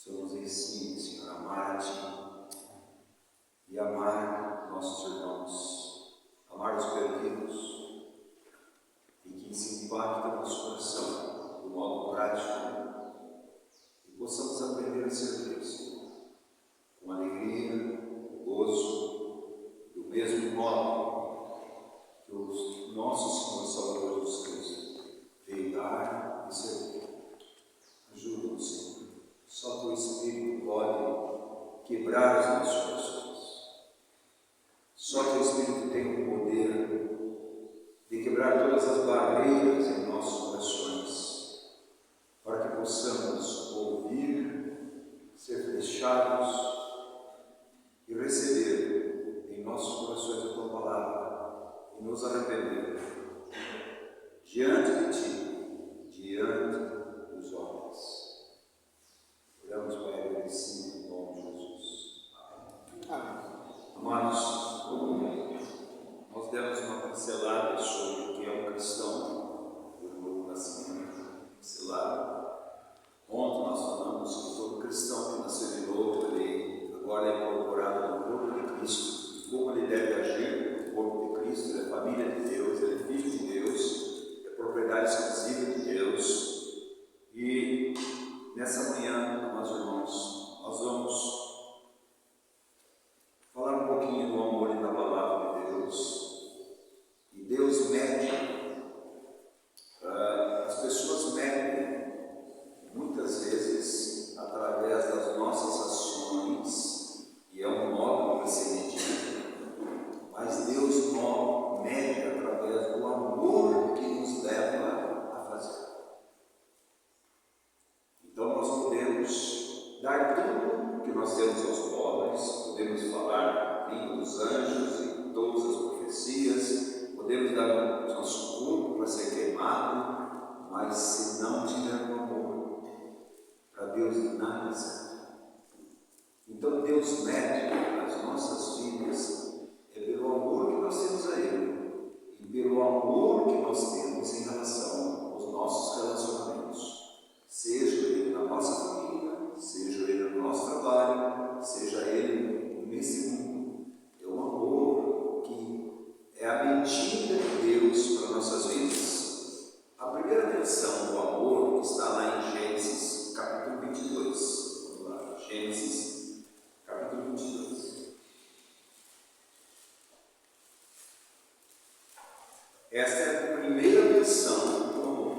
Senhor, nos ensine, Senhor, a amar-te e amar nossos irmãos, amar os perdidos, e que isso impacte o nosso coração de modo prático, e possamos aprender a servir, Senhor, com alegria, com gozo, do mesmo modo que o nosso Senhor Salvador Jesus Cristo veio dar e servir. Ajuda-nos, Senhor. Só teu Espírito pode quebrar os nossos corações. Só teu Espírito tem o poder de quebrar todas as barreiras em nossos corações, para que possamos ouvir, ser fechados e receber em nossos corações a tua palavra e nos arrepender diante de ti, diante dos homens. Oramos, Pai, agradecido em nome de Jesus. Amém. Amados, nós demos uma pincelada sobre o que é um cristão, do novo nascimento, pincelada. Ontem nós falamos que todo cristão que nasceu de novo, ele agora é incorporado no corpo de Cristo, como ele deve agir no corpo de Cristo. Ele é família de Deus, ele é filho de Deus, é propriedade exclusiva de Deus. E nessa manhã, meus irmãos, nós vamos falar um pouquinho do amor e da palavra de Deus. E Deus mede, as pessoas medem muitas vezes através das nossas ações, e é um modo de ser medido, mas Deus mede através do amor que nos leva a fazer. Então nós podemos dar tudo que nós temos aos pobres, podemos falar a língua dos anjos e todas as profecias, podemos dar o nosso corpo para ser queimado, mas se não tiver um amor, para Deus nada serve. Então Deus mede as nossas vidas pelo amor que nós temos a Ele e pelo amor que nós temos em relação aos nossos relacionamentos, seja ele na nossa família, seja ele no nosso trabalho, seja ele nesse mundo. É o amor que é a medida de Deus para nossas vidas. A primeira menção do amor está lá em Gênesis capítulo 22. Vamos lá, Gênesis capítulo 22. Esta é a primeira menção do amor.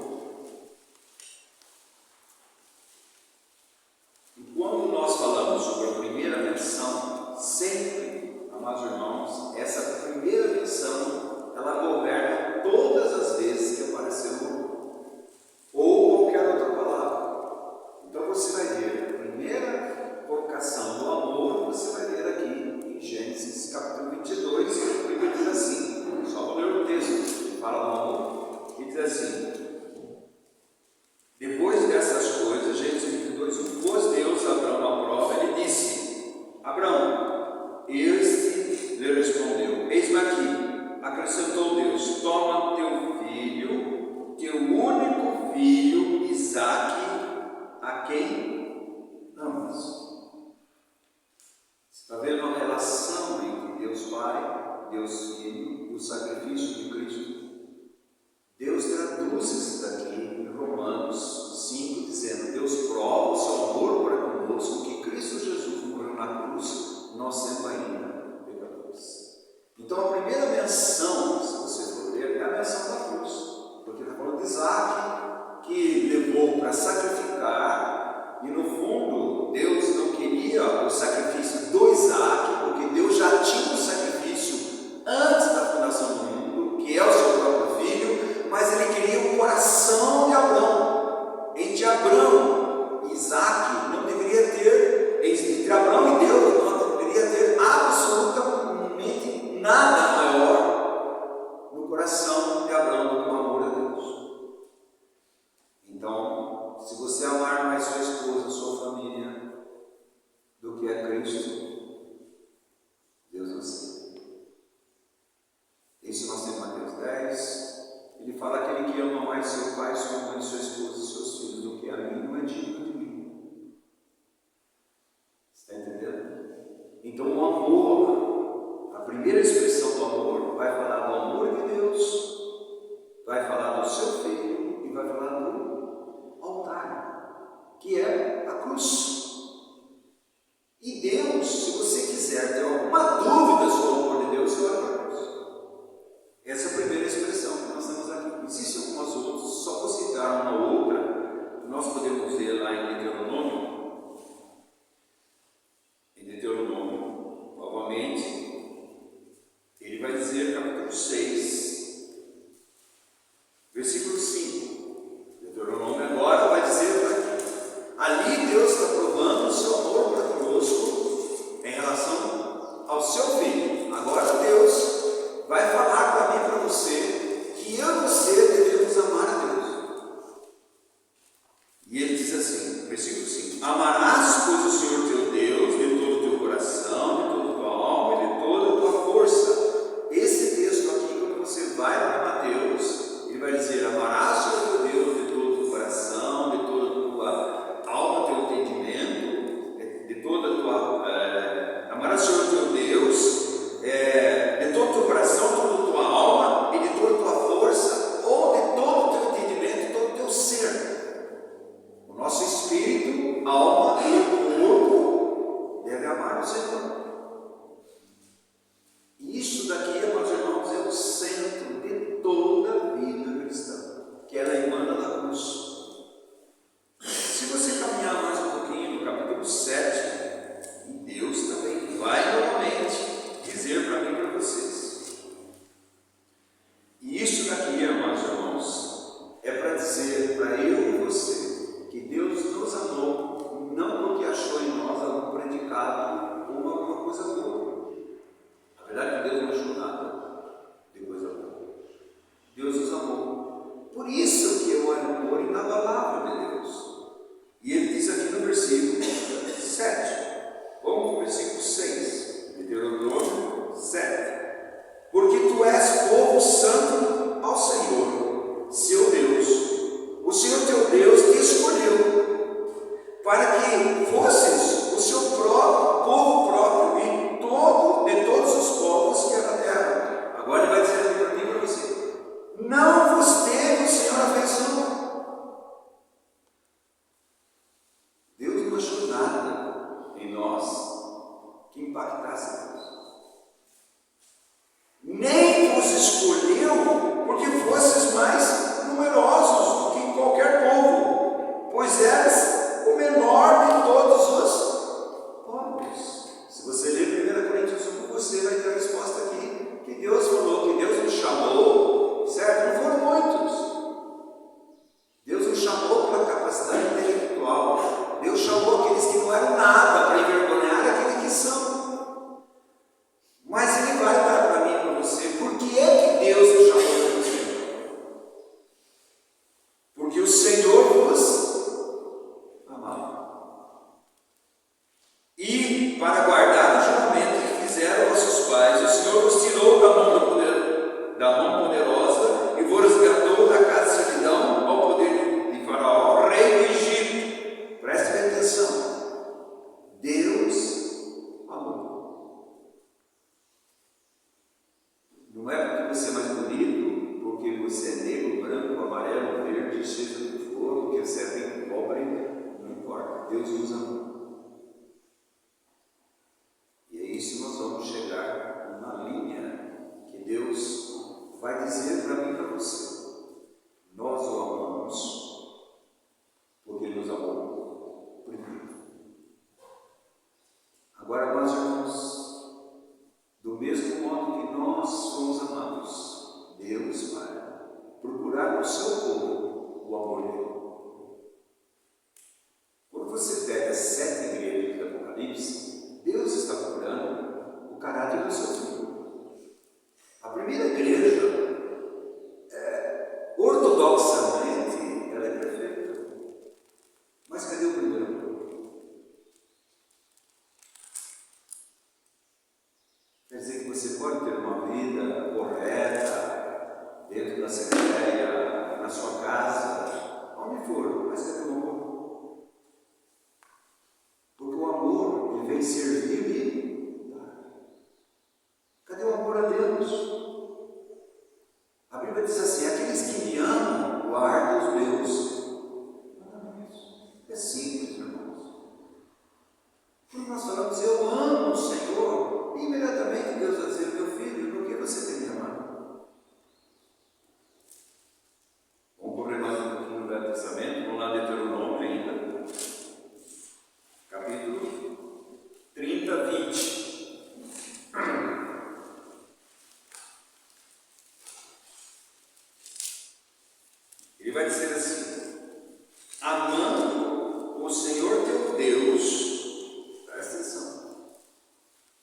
E quando nós falamos sobre a primeira menção, sempre, amados irmãos, essa primeira menção, ela governa todas as vezes que apareceu no amor, ou qualquer outra palavra. Então você vai ver a primeira colocação do amor, você vai ver aqui em Gênesis capítulo 22, que a Bíblia diz assim, só vou ler o texto que fala do amor, e diz assim: depois dessas coisas, Gênesis 22, pôs Deus a Abraão à prova, ele disse: Abraão, este lhe respondeu: eis-me aqui. Acrescentou Deus: toma teu filho, teu único filho, Isaque, a quem amas. Você está vendo a relação entre Deus Pai, Deus Filho e o sacrifício de Cristo? Deus traduz isso daqui em Romanos 5, dizendo: Deus prova o seu amor para conosco, que Cristo Jesus morreu na cruz, nós sendo ainda pecadores. Então a primeira menção, se você for ler, é a menção da cruz, porque está falando de Isaque, que levou para sacrificar, e no fundo Deus não queria o sacrifício do Isaque, porque Deus já tinha o sacrifício antes da fundação do mundo, que é o seu primeira expressão do amor vai falar do amor de Deus, vai falar do seu Filho e vai falar do altar, que é a cruz. E Deus, se você quiser ter alguma dúvida sobre o amor de Deus, você olha para a cruz. Essa é a primeira expressão que nós temos aqui. Existem algumas outras, só vou citar uma outra, que nós podemos ver lá em Deuteronômio. Em Deuteronômio, novamente, ele vai dizer, capítulo 6, versículo 5. Deuteronômio agora vai dizer ali Deus está provando o seu amor para conosco em relação ao seu Filho. Agora Deus vai falar para mim e para você que eu e você devemos amar a Deus. E ele diz assim, versículo 5: amarás, pois, o Senhor teu Deus de todo o teu coração, de toda a tua alma e de toda a tua força. Esse texto aqui, quando você vai para Mateus, ele vai dizer: amarás o Senhor teu Deus de todo o teu coração, de toda a tua alma, teu entendimento, de toda a tua... amarás o Senhor teu Deus de todo o teu coração, toda a tua alma e de toda a tua força, ou de todo o teu entendimento, todo o teu ser. O nosso espírito, alma e corpo deve amar o Senhor. E isso daqui, meus irmãos, é o centro de toda a vida cristã, que ela emana da cruz. Se você caminhar mais um pouquinho no capítulo 7, Deus também vai novamente dizer para mim e para vocês. E isso daqui, meus irmãos, é para dizer para eu e você que Deus nos amou, não porque achou em nós algum predicado ou alguma coisa boa. Na verdade, Deus não achou nada de coisa boa. Deus nos amou. Por isso que é o amor inabalável de Deus. E ele diz aqui no versículo 7. Vamos para o versículo 6. Deuteronômio 7. Porque tu és povo santo ao Senhor, seu Deus. O Senhor teu Deus te escolheu para que fosses o seu próprio povo próprio de todos os povos que há na terra. Agora ele vai dizer para mim e para você: não vos teve o Senhor afeição. Deus não achou nada em nós que impactasse Deus. Nem vos escolheu porque fosses mais numerosos do que qualquer povo, pois eras o menor de todos os povos. Se você ler 1 Coríntios 1, você vai ter a resposta aqui, que Deus falou, que Deus nos chamou, certo? Não foram muitos. Deus nos chamou pela capacidade intelectual. Deus chamou aqueles que não eram nada para envergonhar aqueles que são. Mas ele vai dar para mim e para você, por que é que Deus nos chamou para você? Porque o Senhor vos amava. E para guardar o juramento que fizeram vossos pais, o Senhor vos tirou da mão poderosa e vos resgatou da casa de servidão ao poder de Faraó, rei do Egito. Preste bem atenção. Deus amou. Não é porque você é mais bonito, porque você é negro, branco, amarelo, verde, seja o que for, porque você é rico, pobre, não importa. Deus nos amou. E é isso que nós vamos chegar numa linha que Deus vai dizer para mim e para você. Nós o amamos porque Ele nos amou primeiro. Agora, meus irmãos, do mesmo modo que nós somos amados, Deus vai procurar no seu povo o amor dele. Quando você pega as 7 igrejas do Apocalipse, Deus está procurando o caráter do seu filho. A primeira igreja, ortodoxamente, ela é perfeita. Mas cadê o primeiro? Quer dizer que você pode ter uma vida correta, dentro da Assembleia, na sua casa, onde for, mas cadê o amor? Porque o amor, ele vem servir e dar. Cadê o amor? vai dizer assim: amando o Senhor teu Deus, presta atenção,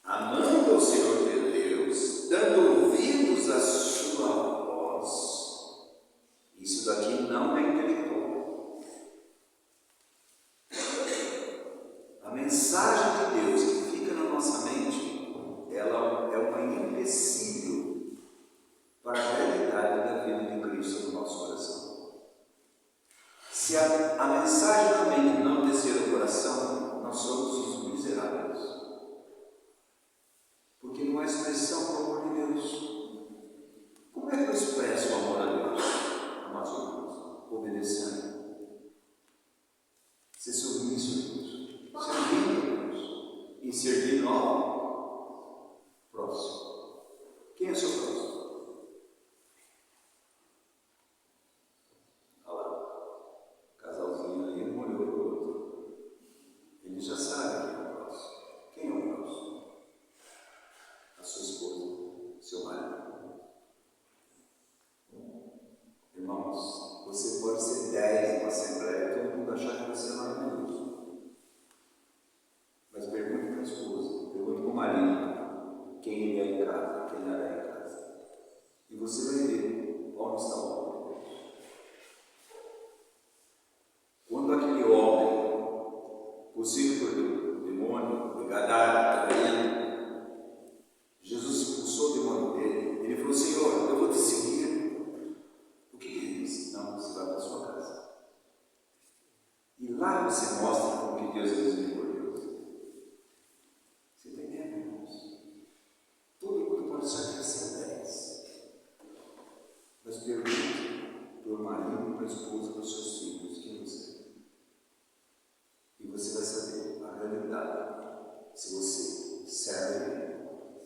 amando o Senhor teu Deus, dando ouvidos à sua voz. Isso daqui não é intelectual. A mensagem de Deus que fica na nossa mente, ela é uma empecilho para a realidade da vida de Cristo no nosso coração. Se a mensagem da mente não descer ao coração, nós somos os miseráveis. Porque não é expressão do amor de Deus. Como é que eu expresso o amor a Deus, amados irmãos? Obedecendo. Ser submisso a Deus. Servindo a Deus. E servindo ao próximo. Quem é o seu próximo? Olha lá. Casalzinho ali, um olhou para o outro. Ele já sabe quem é o próximo. Quem é o próximo? A sua esposa, seu marido. Irmãos, você pode ser 10 numa assembleia e todo mundo achar que você é maravilhoso. Mas pergunte para a esposa, pergunte para o marido quem ele é em casa, quem ela é em casa. E você vai ver onde está o amor de Deus. Quando aquele homem, possuído por demônio, de Gadara, Jesus expulsou o demônio dele. Ele falou: Senhor, eu vou te seguir. O que ele disse? Não, você vai para a sua casa. E lá você mostra como que Deus é misericordioso. Você está entendendo, irmãos? Todo mundo pode achar que você é 10. Mas pergunte para o marido, para a esposa, para os seus filhos, quem você é. E você vai saber a realidade. Se você serve,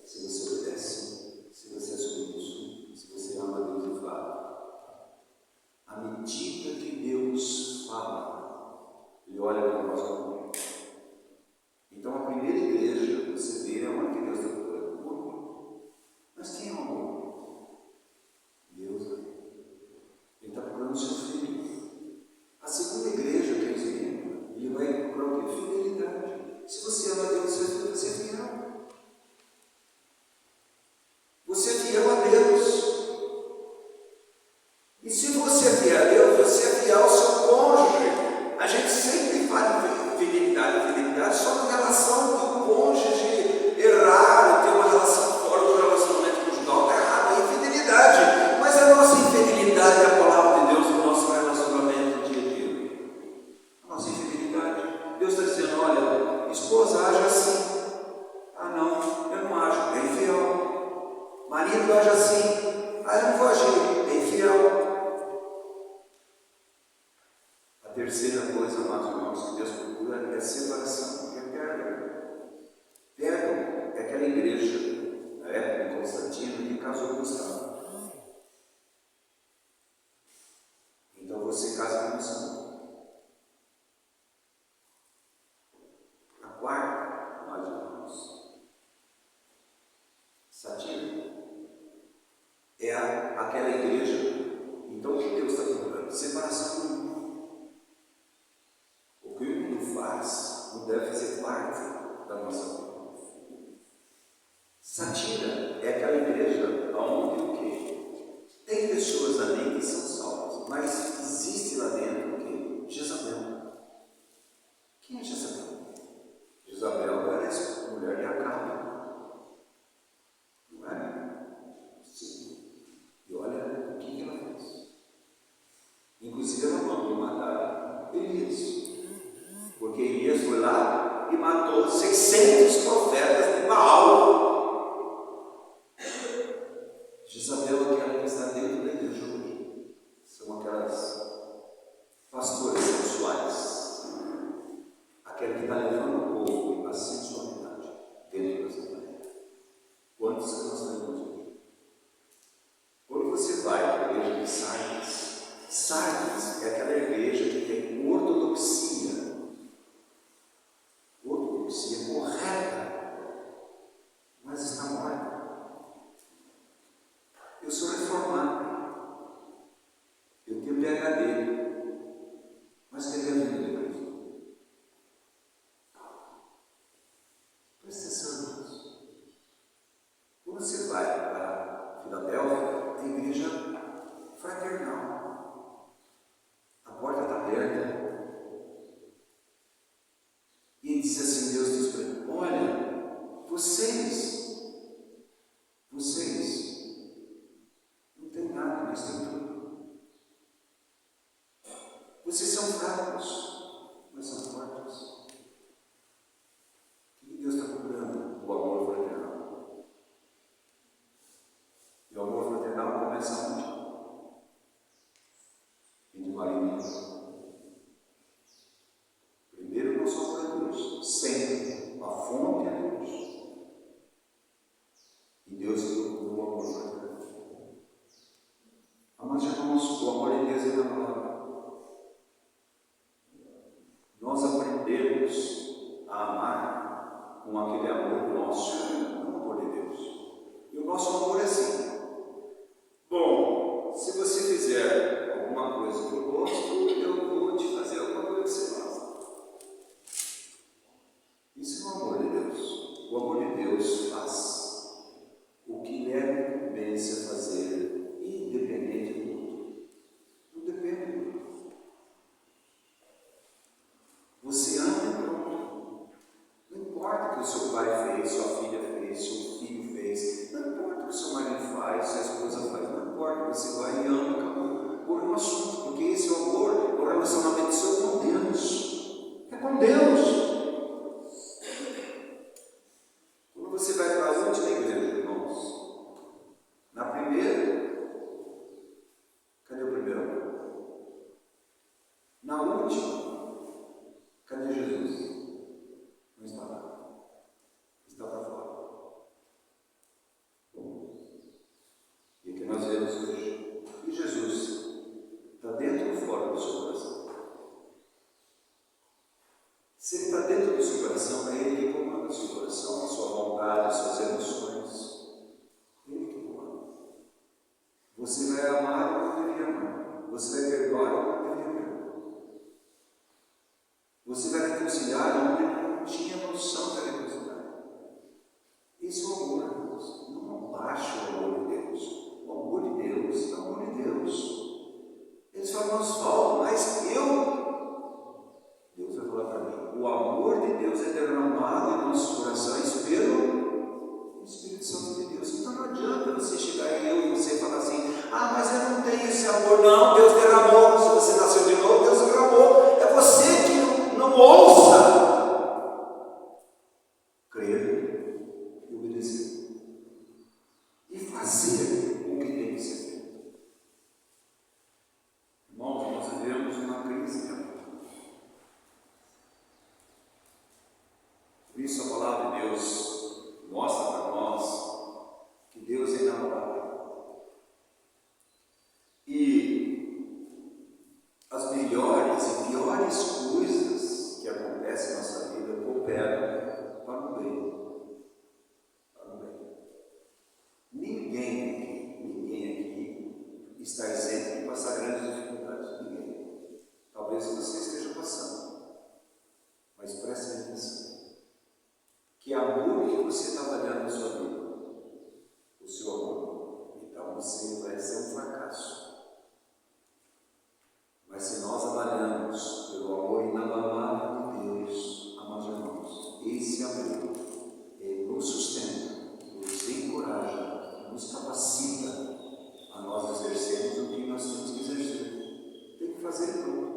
se você obedece, se você é submisso, se você ama Deus e fala. À medida que Deus fala, Ele olha para nós como. Então, a primeira igreja, você vê onde que Deus está procurando o amor. Mas quem é o amor? Deus. Ele está procurando o seu filho. A segunda igreja que Deus vem, Ele vai procurar o quê? Fidelidade. Se você ama Deus, você é fiel. Você é fiel a Deus. E se você é fiel a Deus, você é fiel ao seu cônjuge. A gente sempre fala em fidelidade só na relação que o cônjuge errar, ter uma relação fora do relacionamento conjugal, está errado, é infidelidade. Mas a nossa infidelidade é a palavra de Deus no nosso relacionamento dia a dia. A nossa infidelidade. Deus está dizendo: olha, esposa, age assim. Ah, não, eu não ajo, é infiel. Marido, age assim. Ah, eu não vou agir, é infiel. A terceira coisa, amados irmãos, que Deus procura é separação, é Pérgamo. Pérgamo é aquela igreja, na época de Constantino, que casou com Gustavo. Então você casa com Gustavo. A quarta, amados irmãos, Satira, é aquela igreja. Então o que Deus está procurando? Separação do mundo. O que o mundo faz não deve fazer parte da nossa vida. Satira é aquela igreja onde o quê? Tem pessoas ali que são salvas, mas existe lá dentro o quê? Jezabel. Quem é Jezabel? Jezabel era a mulher de Acabe. Não é? Sim. E olha o que ela fez. Inclusive ela mandou matar Elias. Porque Elias foi lá e matou 600 profetas de Baal. Jezabel é aquela que está dentro da igreja hoje. São aquelas pastoras sensuais. Aquela que está levando o povo à sensualidade dentro da assembleia. Quantos que nós temos hoje? Quando você vai para a igreja de Sardes, Sardes é aquela igreja que tem ortodoxia correta. igreja fraternal. A porta está aberta. E ele disse assim, Deus diz para ele, olha, vocês não têm nada, mas têm tudo. Vocês são fracos, mas são fortes. O que Deus está procurando? O amor fraternal. E o amor fraternal começa onde? Entre marido e mulher. Primeiro, nosso amor a Deus, sempre. A fonte é Deus. E Deus procura o amor fraternal. Amados irmãos, o amor de Deus é na palavra. Nós aprendemos a amar com aquele amor nosso, não o amor de Deus. E o nosso amor é assim. Bom, se você fizer alguma coisa que eu gosto, eu vou te fazer alguma coisa que você gosta. Isso não é o amor de Deus. O amor de Deus faz o que lhe é incumbência fazer, independente do outro. Não depende do outro. Você ama e pronto. Não importa o que o seu pai fez, sua filha fez, seu filho fez. Não importa o que o seu marido faz, sua esposa faz. Não importa, você vai e ama e acabou. Por um assunto, porque esse é o amor, o relacionamento seu com Deus. É com Deus. Quando você vai para a última igreja, irmãos, na primeira, cadê o primeiro amor? Na última, cadê Jesus? Não está lá. Está para fora. E o que nós vemos hoje? E Jesus está dentro ou fora do seu coração? Se ele está dentro do seu coração, é ele que comanda o seu coração, a sua vontade, as suas emoções. Ele que comanda. Você vai amar ou não deveria amar. Você vai perdoar ou não deveria perdoar. Você vai reconciliar onde não tinha noção da reconciliar. Esse é o amor, irmãos. Não abaixa o amor de Deus. O amor de Deus é o amor de Deus. Eles falam, Osvaldo, mas Deus vai falar para mim, o amor de Deus é derramado em nossos corações pelo Espírito Santo de Deus. Então não adianta você chegar e você falar assim, mas eu não tenho esse amor. Não, Deus derramou. Se você nasceu de novo, Deus derramou. É você que não ouça. Crer e obedecer. E fazer o que tem que ser feito. Irmãos, nós vivemos uma crise, né? Por isso a palavra de Deus mostra para nós que Deus é inabalável. E as melhores e piores coisas que acontecem na nossa vida cooperam para o bem. Para o bem. Ninguém aqui está isento de passar grandes dificuldades. Ninguém. Talvez você esteja passando. Mas preste atenção. Que amor que você está avaliando na sua vida? O seu amor. Então você vai ser um fracasso. Mas se nós avaliamos pelo amor inabalável de Deus, amados irmãos, esse amor, ele nos sustenta, nos encoraja, nos capacita a nós exercermos o que nós temos que exercer. Tem que fazer tudo.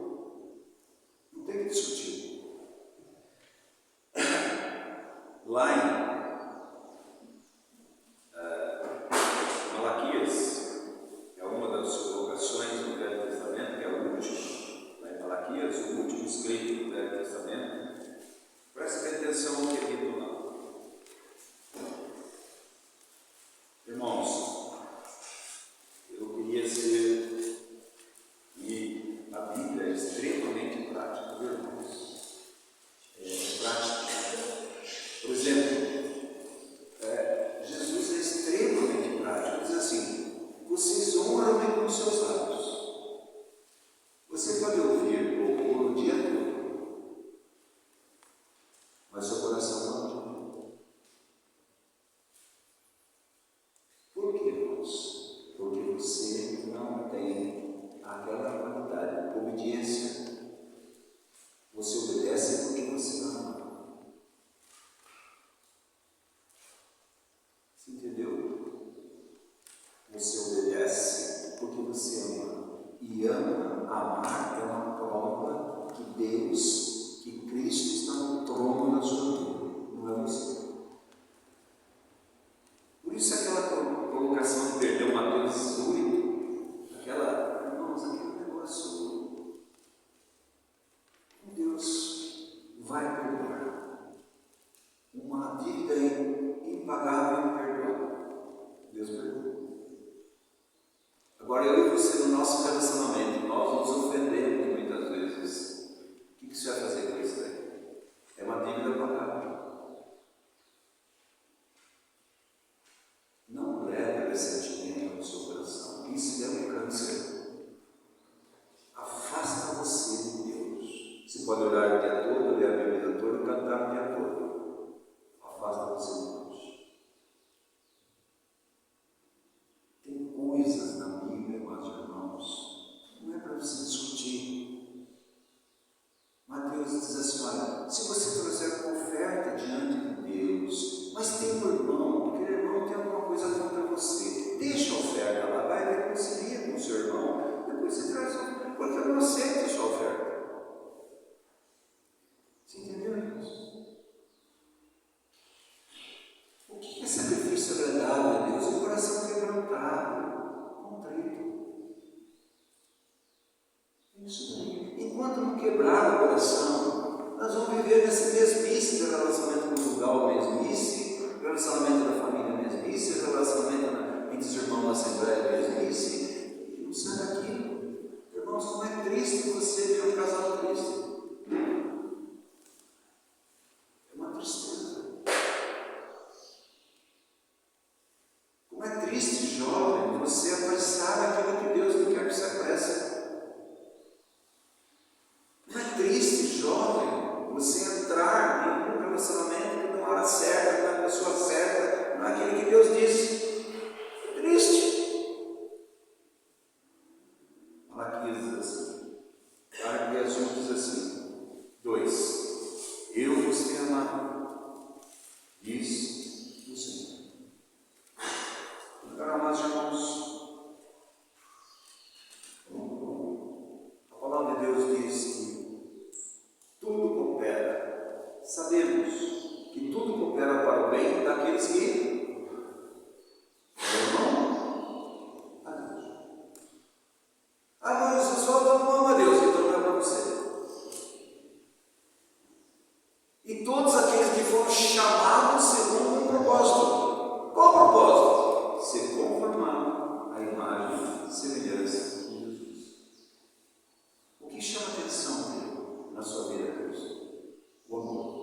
você não tem aquela qualidade. Obediência. Você obedece porque você ama. Você entendeu? Você obedece porque você ama. E amar é uma prova que Deus, que Cristo está no trono da sua vida, não é você. Por isso aquela colocação de perdão Mateus 8, irmãos, aquele negócio, Deus vai perdoar. Uma dívida impagável e perdoada. Deus perdoa. Agora eu e você, no nosso relacionamento, nós nos ofendemos muitas vezes. O que você vai fazer com isso aí? É uma dívida pagável. Não leve ressentimento no seu coração. Isso é um câncer. Afasta você de Deus. Você pode orar o dia todo, ler a Bíblia toda, cantar o dia todo. Afasta você de Deus. Tem coisas na Bíblia, meus irmãos, não é para você discutir. Mateus diz assim: olha, se você trouxer uma oferta diante de Deus, mas tem um irmão, aquele irmão tem alguma coisa contra você, deixa a oferta lá, vai reconcilia com o seu irmão, depois você traz outra, porque eu não aceito a sua oferta. Você entendeu isso? O que é sacrifício agradável a Deus? O coração quebrantado, contrito. Isso daí. Enquanto não quebrar o coração, nós vamos viver nessa mesmice do relacionamento conjugal, mesmice, relacionamento da família, mesmice, relacionamento entre os irmãos da Assembleia, mesmice, e não sai daqui. Irmãos, como é triste você ver um casal triste. É uma tristeza. Como é triste, jovem, você apressar aquilo que Deus não quer que você apresse. Não é triste, jovem, você entrar em um relacionamento que não é a hora certa, não é a pessoa certa, não é aquilo que Deus disse. É triste. Malaquias diz assim, Malaquias 1 diz assim, 2, eu vos tenho amado, diz o Senhor. Então, amados irmãos, a palavra de Deus diz que tudo coopera. Sabemos que tudo coopera para o bem daqueles que amam a Deus. Ah, mas eu só não amo a Deus, então não é para você. E todos aqueles que foram chamados segundo um propósito. Qual o propósito? Ser conformado à imagem e semelhança de Jesus. O que chama atenção na sua vida, Cristo? O amor.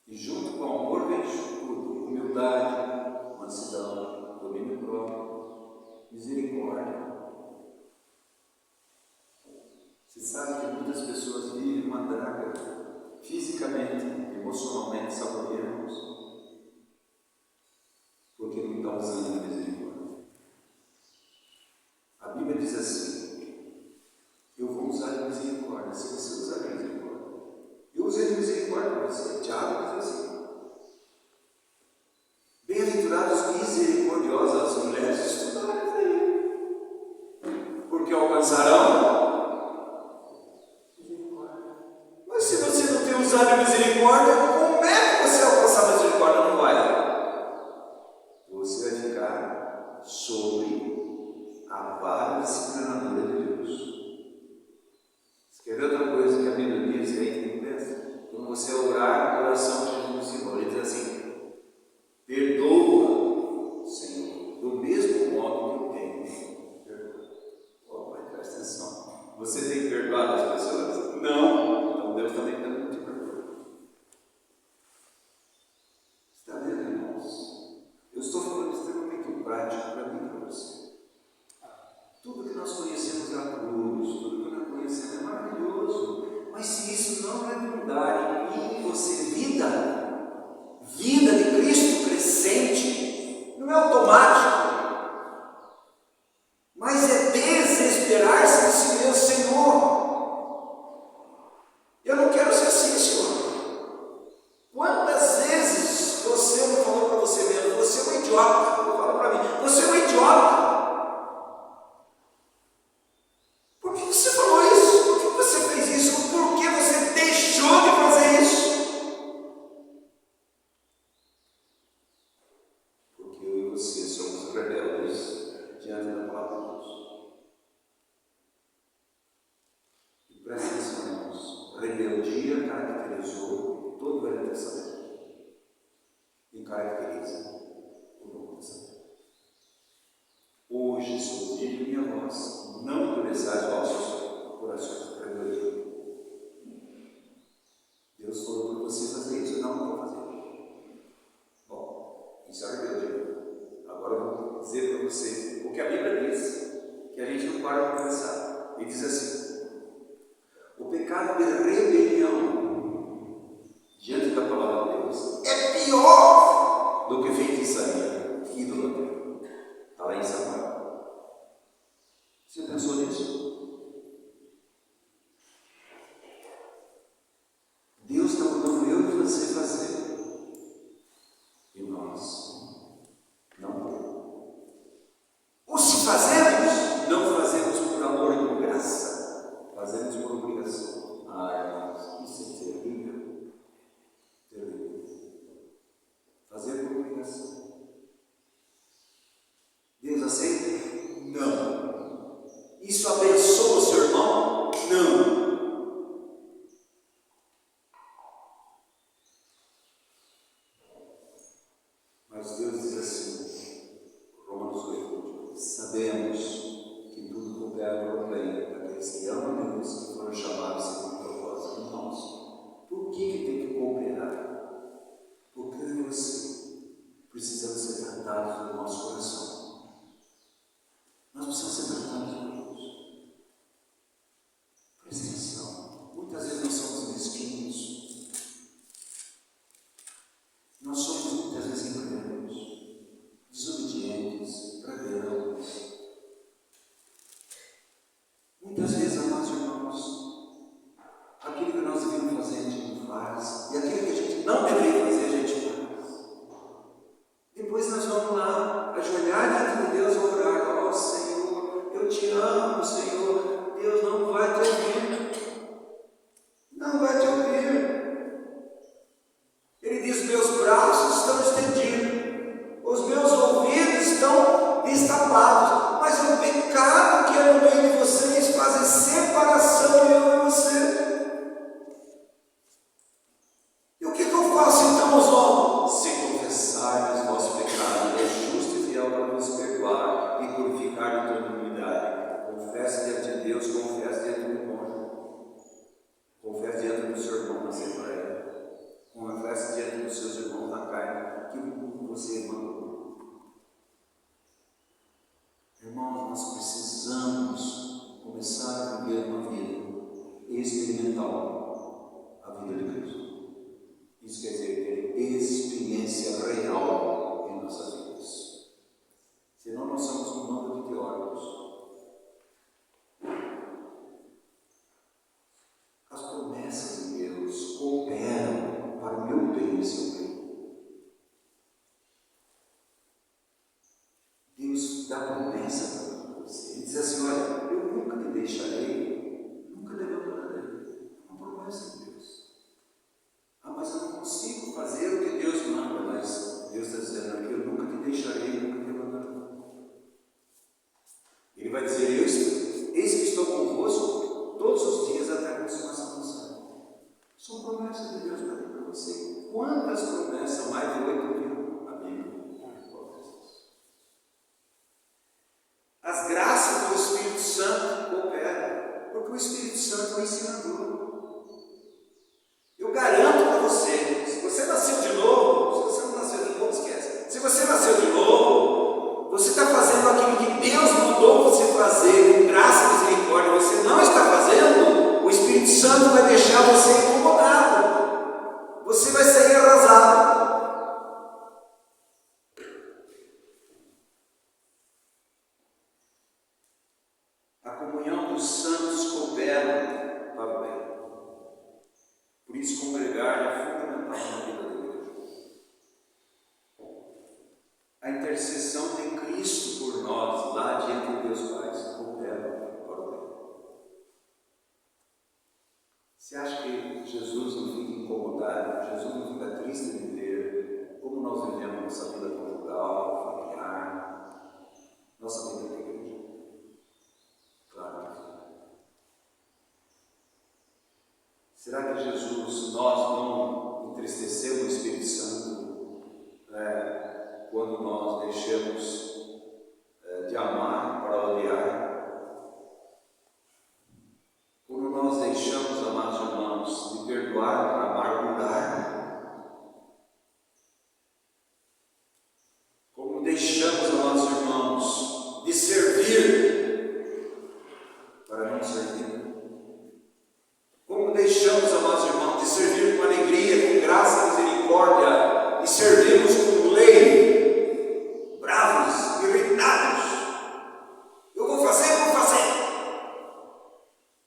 E junto com o amor vem tudo: humildade, mansidão, domínio próprio, misericórdia. Você sabe que muitas pessoas vivem uma draga fisicamente, emocionalmente, saboreamos, porque não estão usando a misericórdia. A Bíblia diz assim: eu vou usar a misericórdia se você usar a misericórdia. Eu usei a misericórdia para você. Tiago diz assim: bem-aventurados misericordiosos as mulheres estudadas aí, porque alcançarão misericórdia. Mas se você não tem usado a misericórdia, como é que você alcançar a misericórdia? Não vai. Você vai ficar sobre a vara disciplinadora de Deus. Você quer ver outra coisa que a Bíblia diz e aí tem que pensar? Quando você orar, a oração de Jesus Senhor, ele diz assim: perdoa, Senhor, do mesmo modo que eu tenho. Perdoa. Oh, Pai, presta atenção. idiota. Fala para mim, você é um idiota. Por que você falou isso? Por que você fez isso? Por que você deixou de fazer isso? Porque eu e você somos rebeldes diante da palavra de Deus. E presta atenção, irmãos. Rebeldia caracterizou todo o Velho Testamento. E caracteriza o Novo Testamento. Hoje, se ouvirem minha voz, não endureçais vossos corações. Rebeldia. Deus falou para você fazer isso, eu não vou fazer. Bom, isso é rebeldia. Agora eu vou dizer para você o que a Bíblia diz, que a gente não para de pensar. Ele diz assim: o pecado de rebelião diante da palavra de Deus é pior do que feitiçaria e idolatria. Está lá em Samuel. Você pensou nisso? Deus está mandando eu e você fazer. E nós não podemos. Ou se fazemos, não fazemos por amor e por graça. Fazemos por obrigação. Irmãos, isso é terrível. Terrível. Fazer por obrigação. Deus aceita? Não. Isso abençoa o seu irmão? Não. Mas Deus diz assim, Romanos 8, sabemos que tudo coopera para o bem daqueles que amam Deus e foram chamados segundo o propósito. Irmãos, por que tem que cooperar? Porque eu e você precisamos ser tratados no nosso coração. Nós precisamos ser tratados por Deus. Presta atenção. Muitas vezes nós somos mesquinhos. Nós somos muitas vezes incrédulos, desobedientes, rebeldes. Muitas vezes, amados irmãos, aquilo que nós devíamos fazer a gente não faz. E aquilo que a gente não deveria fazer a gente faz. Depois nós vamos lá, ajoelhar diante de Deus e orar. Ó Senhor, eu te amo, Senhor. Deus não vai te ouvir. Não vai te ouvir. Ele diz, meus braços estão estendidos. Os meus ouvidos estão destapados. Mas o pecado que é no meio de vocês faz separação entre eu e você. E o que eu faço então, meus homens? Se confessardes vosso pecado, é justo e fiel para vos perdoar e purificar de toda iniquidade. Confesse diante de Deus, confesse diante do cônjuge, confesse diante do seu irmão na assembleia, confesse diante dos seus irmãos na carne, que você mandou. Irmãos, nós precisamos começar a viver uma vida experimental, a vida de Cristo. Isso quer dizer ter experiência real em nossas vidas. Senão nós somos um bando de teóricos. As promessas de Deus cooperam para o meu bem e seu bem. Deus dá promessa para você. Ele diz assim, olha, eu nunca te deixarei, nunca te abandonarei. É uma promessa de Deus. Mas eu não consigo fazer o que Deus manda, mas Deus está dizendo aqui, eu nunca te deixarei, nunca te abandonarei. Ele vai dizer, eis que estou convosco todos os dias até a consumação do século. São promessas de Deus para você. Quantas promessas? Mais de 8.000 na Bíblia. As graças do Espírito Santo cooperam, porque o Espírito Santo é o ensinador. a intercessão de Cristo por nós, lá diante de Deus Pai, se coopera para o bem. Você acha que Jesus não fica incomodado, Jesus não fica triste de ver como nós vivemos nossa vida conjugal, familiar, nossa vida de igreja? Claro que fica. Será que Jesus, nós não entristecemos o Espírito Santo quando nós deixamos de amar para odiar? Quando nós deixamos, amados irmãos, de perdoar para amargurar? Como deixamos, amados irmãos, de servir para não servir? Como deixamos, amados irmãos, de servir com alegria, com graça e misericórdia, e servimos com lei, bravos, irritados? Eu vou fazer.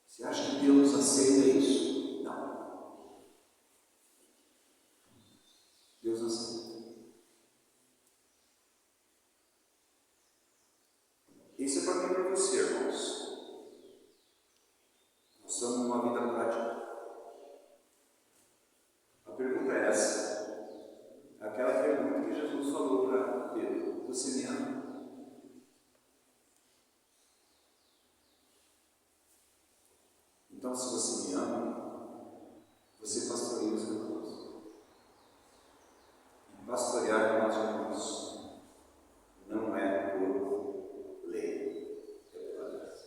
Você acha que Deus aceita isso? Não. Deus não aceita. Isso é para mim e para você, irmãos. Nós estamos numa vida prática. A pergunta é essa. Aquela pergunta que Jesus falou para Pedro: você me ama? Então, se você me ama, você pastoreia os irmãos. E pastorear, amados irmãos, não é por lei, é pela graça.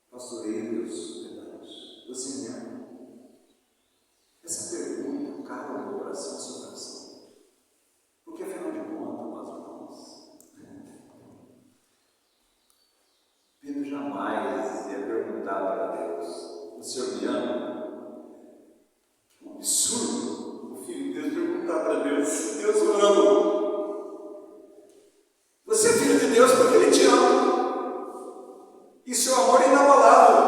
Pastoreia meus rebanhos. Você me ama? Essa pergunta cala no meu coração e seu coração. Porque, afinal de contas, amados irmãos, Pedro jamais ia perguntar para Deus: o Senhor me ama? Que um absurdo o Filho de Deus perguntar para Deus se Deus o ama. Você é filho de Deus porque Ele te ama. E seu amor é inabalável.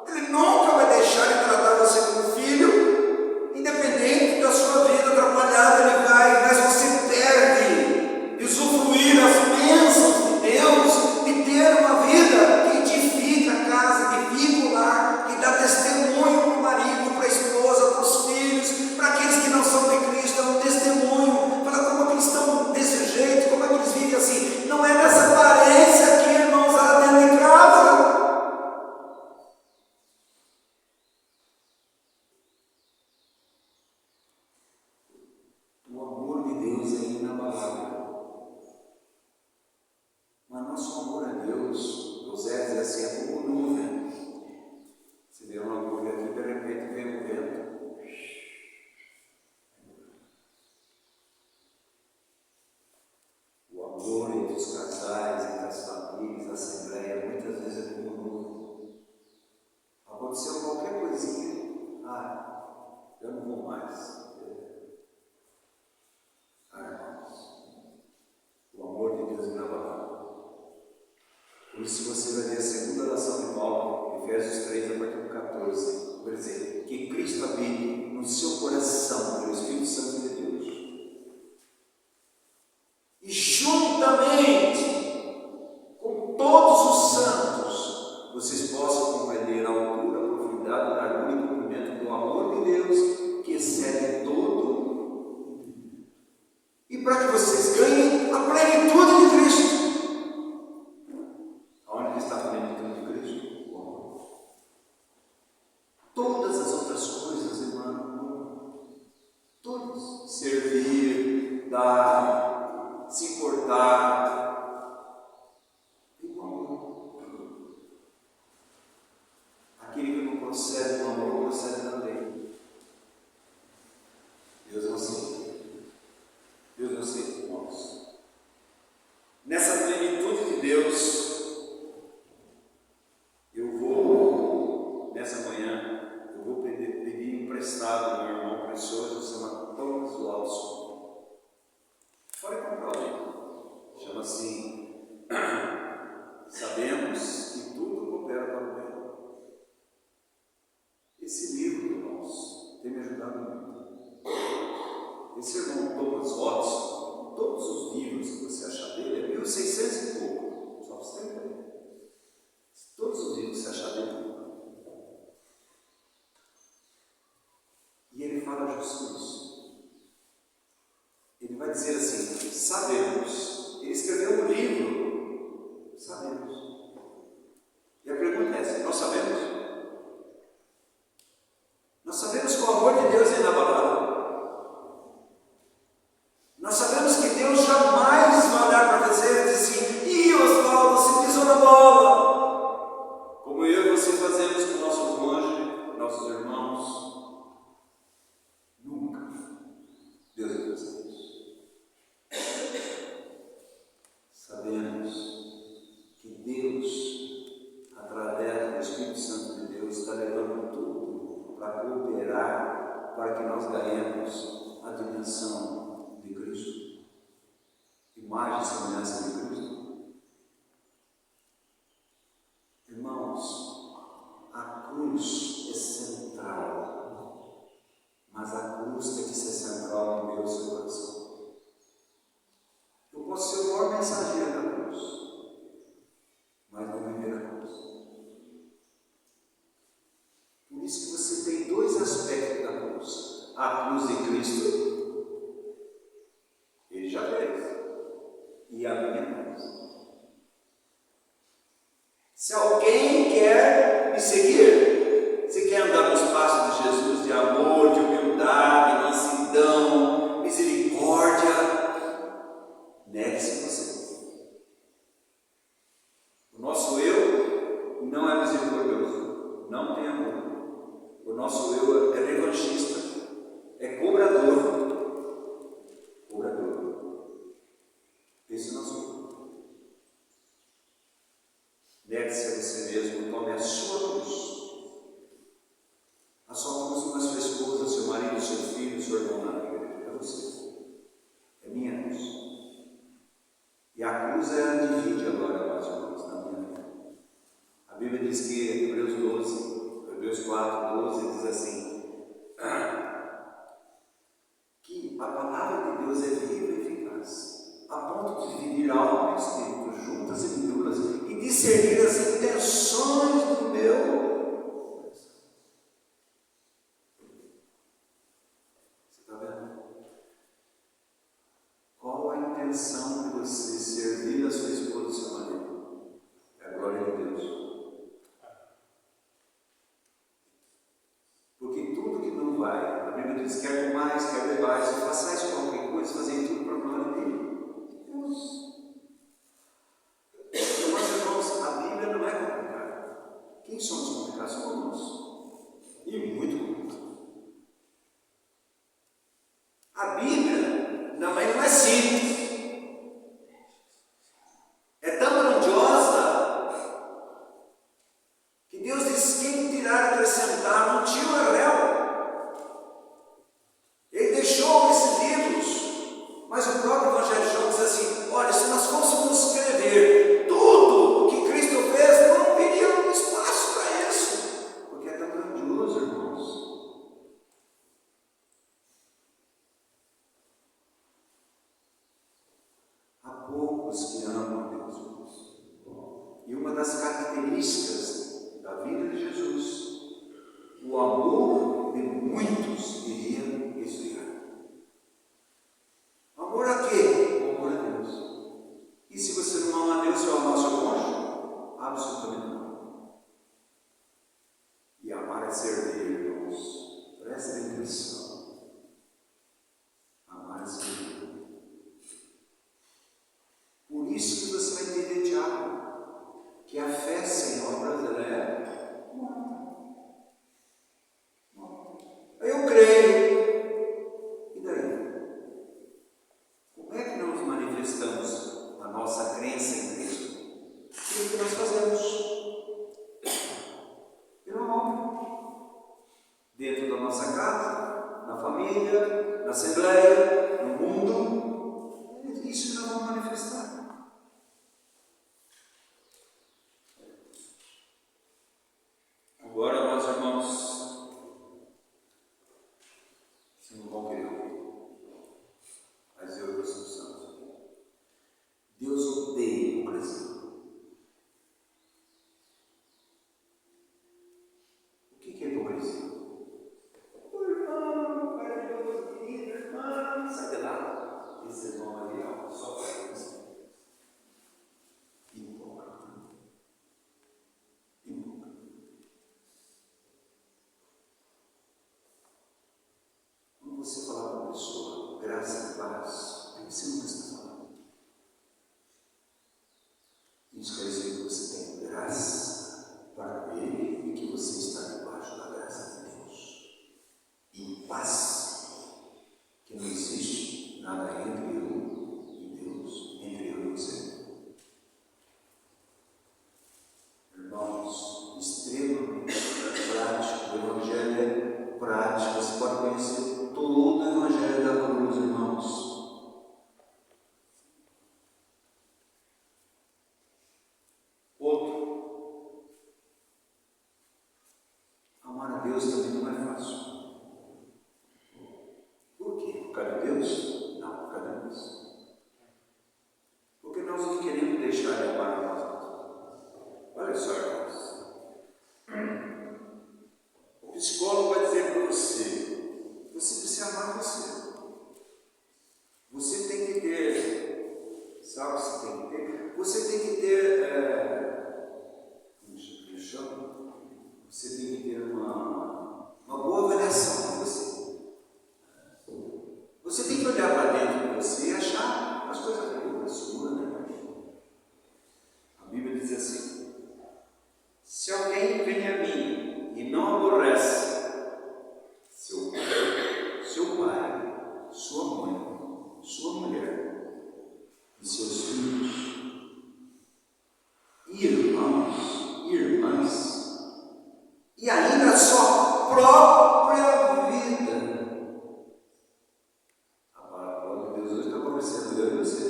Ele nunca vai deixar de tratar você como filho, independente da sua vida atrapalhada. Ele vai, mas você perde de usufruir as bênçãos de Deus, de ter uma vida que edifica a casa, que vive o lar, que dá testemunho para o marido, para a esposa, para os filhos, para aqueles que não são de Cristo, dá um testemunho, para como eles estão desse jeito, como é que eles vivem assim. Não é nessa aparência aqui, irmãos, lá dentro de casa. O amor de Deus é inabalável. Mas nosso amor a Deus, José diz assim, é como nuvem. Se vê uma nuvem aqui, de repente vem um vento. O amor entre os casais, entre as famílias, a assembleia, muitas vezes é como nuvem. Aconteceu qualquer coisinha, eu não vou mais. Irmãos, o amor de Deus é inabalável. Por isso você vai ver a segunda oração de Paulo, Efésios 3, a partir do 14, por dizer, que Cristo habite no seu coração, pelo Espírito Santo de Deus. E juntamente com todos os santos, vocês possam compreender a altura, a profundidade, a largura e o comprimento do amor de Deus, que excede todo. E para que vocês ganhem a plenitude de Cristo. Aonde está a plenitude de Cristo? O amor. Todas as outras coisas, irmão, todas. Servir, dar, se importar. Tem o amor. Aquele que não procede do amor, procede da lei. Deus não aceita. Deus não aceita, irmãos. Nessa plenitude de Deus, nessa manhã, eu vou pedir emprestado ao meu irmão precioso, se chama Thomas Watson. esse irmão Thomas Watson, todos os livros que você achar dele, é 1600 e pouco, só para você ter ideia. Todos os livros que você achar dele. E ele fala justo isso. Ele vai dizer assim: sabemos. Ele escreveu um livro, sabemos. E a pergunta é essa: nós sabemos? Nós sabemos que o amor de Deus é inabalável. Nós sabemos que Deus jamais vai olhar para você e dizer assim: ih, Oswaldo, você pisou na bola. Como eu e você fazemos com nossos cônjuges, nossos irmãos. Nunca. Deus vai fazer isso. Sabemos que Deus, através do Espírito Santo de Deus, está levando tudo para cooperar, para que nós ganhemos a dimensão de Cristo, imagem e semelhança de Cristo. Irmãos, a cruz é central, mas a cruz tem que ser central no meu seu coração. Eu posso ser o maior mensageiro da cruz, mas não viver a cruz. Por isso que você tem dois aspectos da cruz: a cruz de Cristo, ele já fez, e a minha cruz. Se alguém quer me seguir, se quer andar nos passos de Jesus, de amor, de humildade, mansidão, misericórdia, negue-se você. O nosso eu não é misericordioso, não tem amor. O nosso eu é revanchista, é cobrador. Cobrador. Esse é o nosso eu. Negue-se a você mesmo, tome a sua cruz. A sua cruz não é sua esposa, seu marido, seu filho, seu irmão na igreja. É você. É minha cruz. E a cruz divide agora, meus irmãos, na minha vida. A Bíblia diz que, Hebreus 4, 12, diz assim: que a palavra de Deus é viva e eficaz, a ponto de dividir alma e espírito, juntas e medulas, e discernir as intenções do meu coração. Você está vendo? Qual a intenção de você servir a sua esposa e seu marido? É a glória de Deus. Porque tudo que não vai, a Bíblia diz: quer comais, quer bebais, se façais qualquer coisa, fazei tudo para a glória de Deus. Mas, irmãos, a Bíblia não é complicada. Quem somos complicados? Somos nós. E muito complicado. A Bíblia não é simples. É tão grandiosa que Deus diz: quem tirar e acrescentar não tira o réu. Ele deixou esses livros, mas o próprio Evangelho de João diz assim: olha, se nós fôssemos escrever tudo o que Cristo fez, não haveria espaço para isso, porque é tão grandioso, irmãos. Há poucos que amam a Deus, irmãos. E uma das características da vida de Jesus, o amor de muitos iria esfriar. Amor a quê? O amor a Deus. E se você não ama a Deus, você vai amar o seu cônjuge? Absolutamente não. E amar é servir, irmãos. Prestem atenção. Amar é servir. Por isso que você vai entender, Tiago, que a fé sem obras, ela é morta. Eu creio. E daí? Como é que nós manifestamos a nossa crença em Cristo? O que nós fazemos? Pela obra. Dentro da nossa casa, na família, na assembleia, no mundo. É isso que nós vamos manifestar. Agora, meus irmãos, vocês não vão querer ouvir. nada entre eu e Deus, entre eu e você. Irmãos, extremamente prático, o Evangelho é prático, você pode conhecer todo o Evangelho da cruz, irmãos. Outro, amar a Deus também não é fácil. Por quê? Por causa de Deus? Não, por causa de nós. Porque nós não queremos deixar de amar a nós. Olha só, irmãos. O psicólogo vai dizer para você, você precisa amar você. Você tem que ter, sabe o que você tem que ter? Você tem que ter, como chama? Você tem que ter uma boa avaliação de você. Você tem que olhar para dentro de você e achar as coisas boas suas, né? A Bíblia diz assim: se alguém vem a mim e não aborrece seu pai, sua mãe, sua mulher e seus filhos, irmãos, irmãs, e ainda a sua própria vida. A palavra de Deus hoje está conversando eu e você.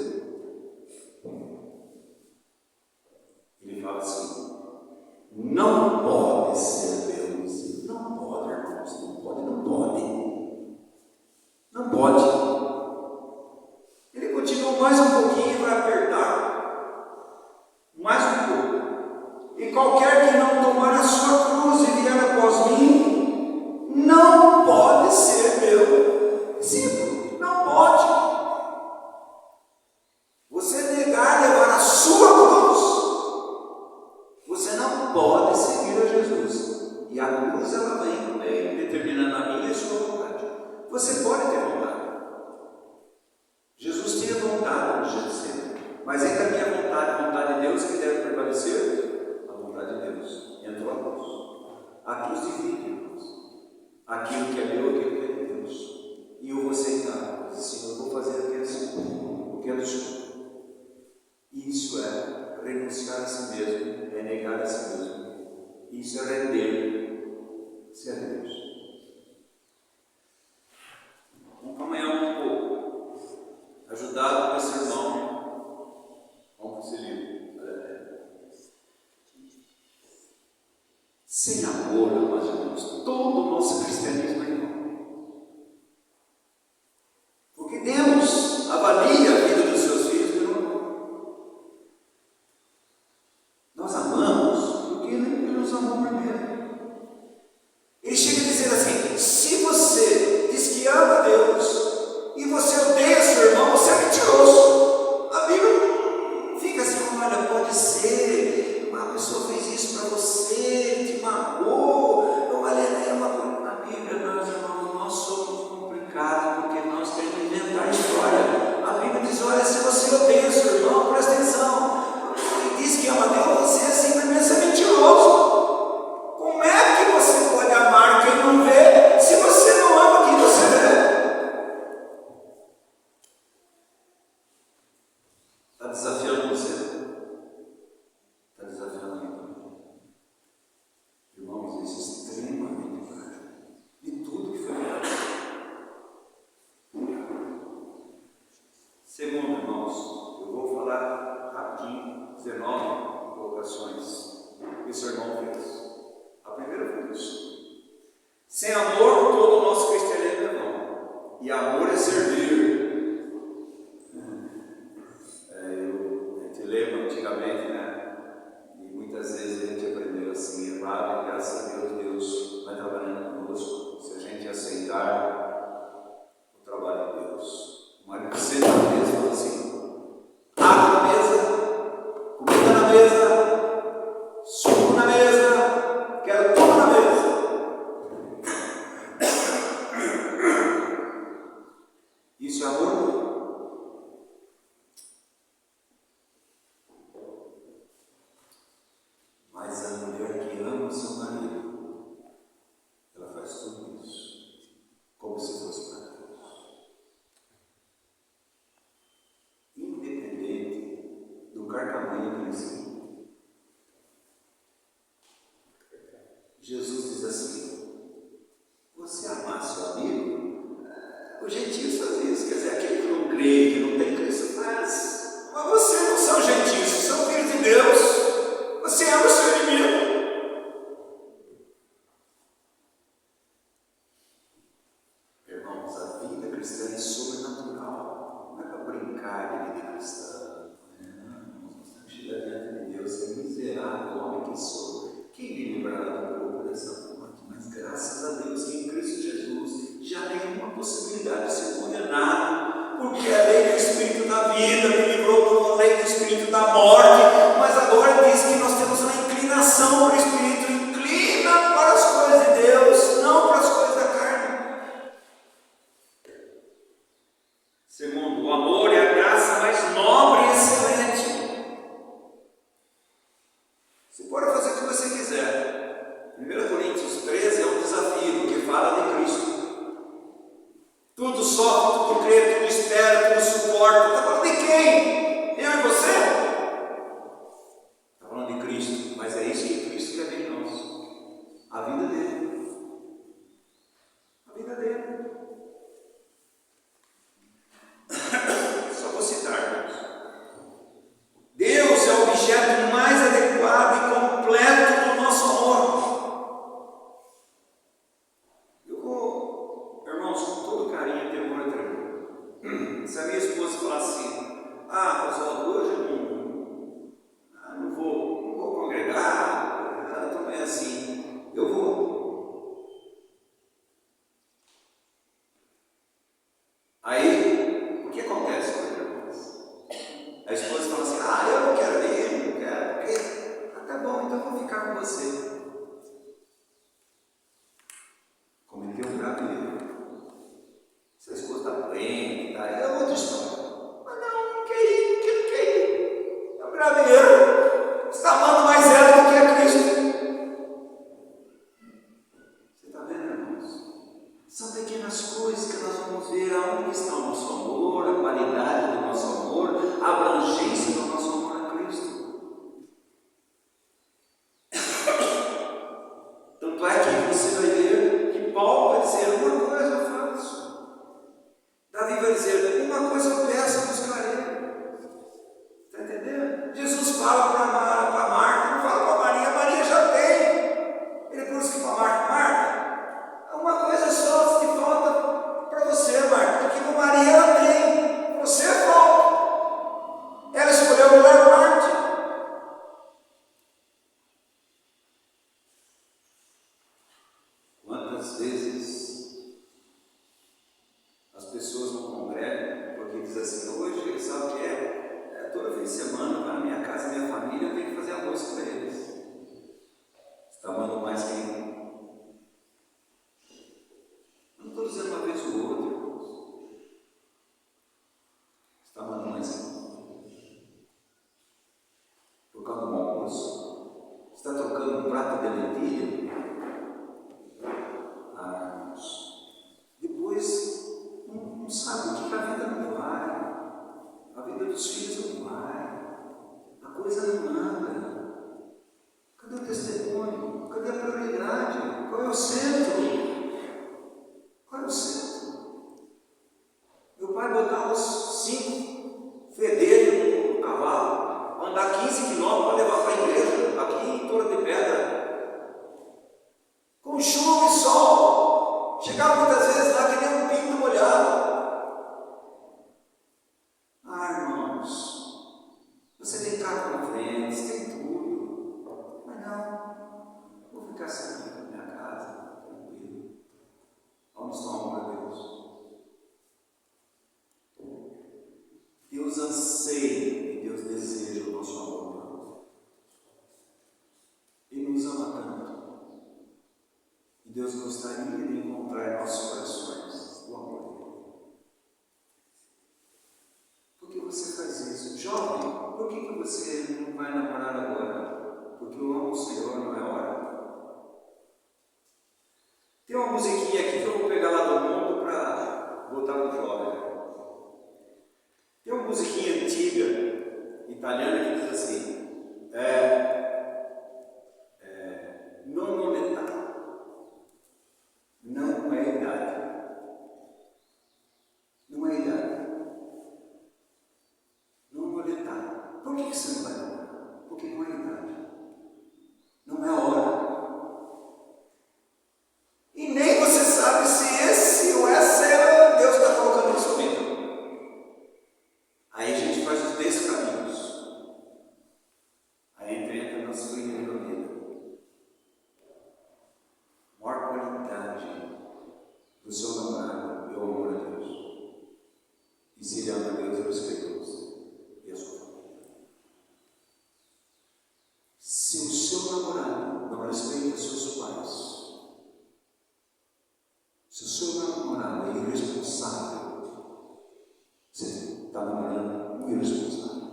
Ele fala assim: não pode ser Deus. Não pode, irmãos, não pode, não pode. Não pode. Ele continua mais um pouquinho e vai apertar. Mais um pouco. E qualquer que não tomar a sua cruz e vier após mim, não pode ser meu discípulo. Não pode. Você negar levar a sua cruz, você não pode seguir a Jesus. E a cruz, ela vem determinando a minha e a sua vontade. Você pode ter vontade. Jesus tinha vontade no Getsemane, mas entre a minha vontade e a vontade de Deus, que deve prevalecer? A vontade de Deus. Entrou a cruz. A cruz divide, irmãos. Aquilo que é meu, aquilo que é de Deus. E eu vou aceitar. Assim, eu vou fazer o que é assim, o que é do Senhor. Isso é renunciar a si mesmo, é negar a si mesmo. Isso é render-se a Deus. Vamos caminhar um pouco. Ajudado por esse irmão. Vamos para esse livro. Sem amor, meus irmãos, todo o nosso cristianismo é igual. Porque Deus avalia a vida dos seus filhos pelo amor. Nós amamos porque Ele nos amou primeiro. Ele chega a dizer assim: se você diz que ama a Deus e você odeia seu irmão, você é mentiroso. A Bíblia fica assim: olha, pode ser, uma pessoa fez isso para você, te magoou. A Bíblia, meus irmãos, nós somos complicados porque nós queremos inventar história. A Bíblia diz: olha, se você odeia seu irmão, presta atenção. Ele diz que ama a Deus, você simplesmente é mentiroso. Como é que você pode amar quem não vê, se você não ama quem você vê? Está desafiando você? Está desafiando a mim. Irmãos, isso é extremamente prático. De tudo que foi feito. Segundo, irmãos, eu vou falar rapidinho, 19 colocações que esse irmão fez. A primeira foi isso: sem amor, todo o nosso cristianismo é vão. E amor é servir. A gente lembra antigamente, né? E muitas vezes a gente aprendeu assim, errado, e graças a Deus, Deus vai trabalhando conosco. Se a gente aceitar o trabalho de Deus. O marido senta na mesa e fala assim: água na mesa, comida na mesa, suco na mesa, quero tudo na mesa. Isso é amor? Mas a mulher que ama seu marido, ela faz tudo isso como se fosse para Deus. lugar que a mãe conhecia. Jesus diz assim: você amar seu amigo? Os gentios fazem isso, quer dizer, aquele que não crê, que não tem Cristo faz. Mas você não são gentios, vocês são filhos de Deus. Você ama o seu inimigo. Irmãos, a vida cristã é sobrenatural. Não é para brincar de vida cristã. Não, chegar diante de Deus, ser miserável, homem que sou. Quem me livrará do corpo dessa morte? Mas graças a Deus que em Cristo Jesus já nenhuma possibilidade de ser condenado, porque a lei do Espírito da vida me livrou da lei do Espírito da morte. Mas agora diz que nós temos uma inclinação para o Espírito, inclina para as coisas de Deus, não para as coisas da carne. Segundo, o amor é a graça mais nobre e excelente. Você pode fazer o que você quiser. 1 Coríntios 13 é um desafio, porque fala de Cristo. Tudo sofre, tudo crê, tudo espera, tudo suporta. Está falando de quem? Eu e você? Está falando de Cristo, mas é isso que Cristo quer ver em nós. A vida dele. A vida dele. Só vou citar, irmãos. Deus é o objeto mais adequado e completo do nosso amor. Eu vou, irmãos, com todo carinho, temor e tremor. Se a minha esposa falar assim: Oswaldo, hoje eu não vou congregar, eu estou meio assim, eu vou. Aí, o que acontece com os irmãos? A esposa fala assim: eu não quero ir, não quero, porque tá bom, então eu vou ficar com você. Cometeu um grave erro. Se a esposa está doente, é outra história. Mas não quer ir, porque não quer ir. É um grave erro. Você está amando mais ela do que a Cristo. Você está vendo, irmãos? São pequenas coisas que nós vamos ver aonde está o nosso amor, a qualidade do nosso amor, a abrangência do nosso amor a Cristo. Tanto é que você vai ver que Paulo vai dizer: uma coisa eu faço. Davi vai dizer: uma coisa eu peço a buscarei. Está entendendo? Jesus fala para Marta, não fala para Maria. Maria já tem. Ele por isso que para Marta, uma coisa só que falta para você, Marta, porque com Maria ela tem, você falta. Ela escolheu a melhor parte. Quantas vezes as pessoas não congregam porque diz assim: hoje, sabe o que é? Toda fim de semana, vai na minha casa, minha família, eu tenho que fazer almoço para eles. Você está amando mais quem? Eu não estou dizendo uma vez ou outra, irmãos. Você está amando mais quem? Por causa do almoço? Você está trocando um prato de lentilha? Depois não sabe o que a vida não vai, a vida dos filhos não vai, a coisa não anda. Cadê o testemunho? Cadê a prioridade? Qual é o centro? Qual é o centro? Meu pai botava os 5 fedeiros no cavalo, andar 15 quilômetros para levar para a igreja, aqui em Torre de Pedra, com chuva e sol. Chegava muitas vezes lá que nem um pinto molhado. Irmãos, você tem carro na frente, você tem tudo. Mas não, vou ficar assim na minha casa, tranquilo. Onde está o amor a Deus? Deus anseia e Deus deseja o nosso amor. Ele nos ama tanto. E Deus gostaria de encontrar em nossos corações o amor dele. Por que você faz isso? Jovem, por que você não vai namorar agora? Porque eu amo o Senhor, não é hora. Tem uma musiquinha aqui que eu vou pegar lá do mundo para botar no jovem. Tem uma musiquinha antiga e italiano que diz assim, non l'età, não é idade. Não é idade. Não é età. Por que você não vai namorar? Porque não é idade. Não é hora. E nem você sabe se esse ou essa é Deus está colocando em sua vida. Aí a gente faz os descaminhos. Aí entra na sua vida. A maior qualidade do seu namorado é o amor a Deus. E se ele ama a Deus, ele respeita você e a sua família. Se o seu namorado não respeita seus pais, se o seu namorado é irresponsável, você está namorando um irresponsável.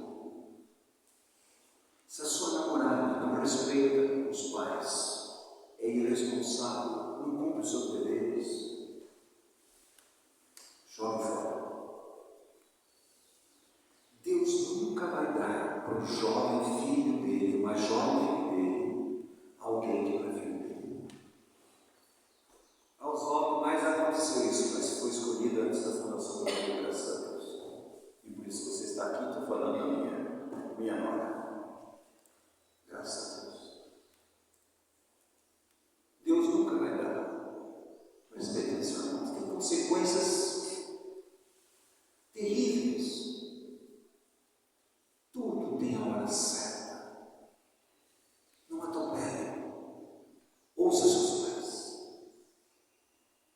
Se a sua namorada não respeita os pais, é irresponsável, não cumpre os seus deveres, jogue fora. Deus nunca vai dar para o jovem filho dele, o mais jovem filho dele, alguém que não é filho dele. A Oswaldo mais aconteceu isso, mas foi escolhido antes da fundação da família, graças a Deus. E por isso você está aqui, estou falando da minha nora. Graças a Deus. Deus nunca vai dar. Respeite a sua irmã. Tem consequências terríveis. Tudo tem a hora certa. Não atropele. Ouça seus pais.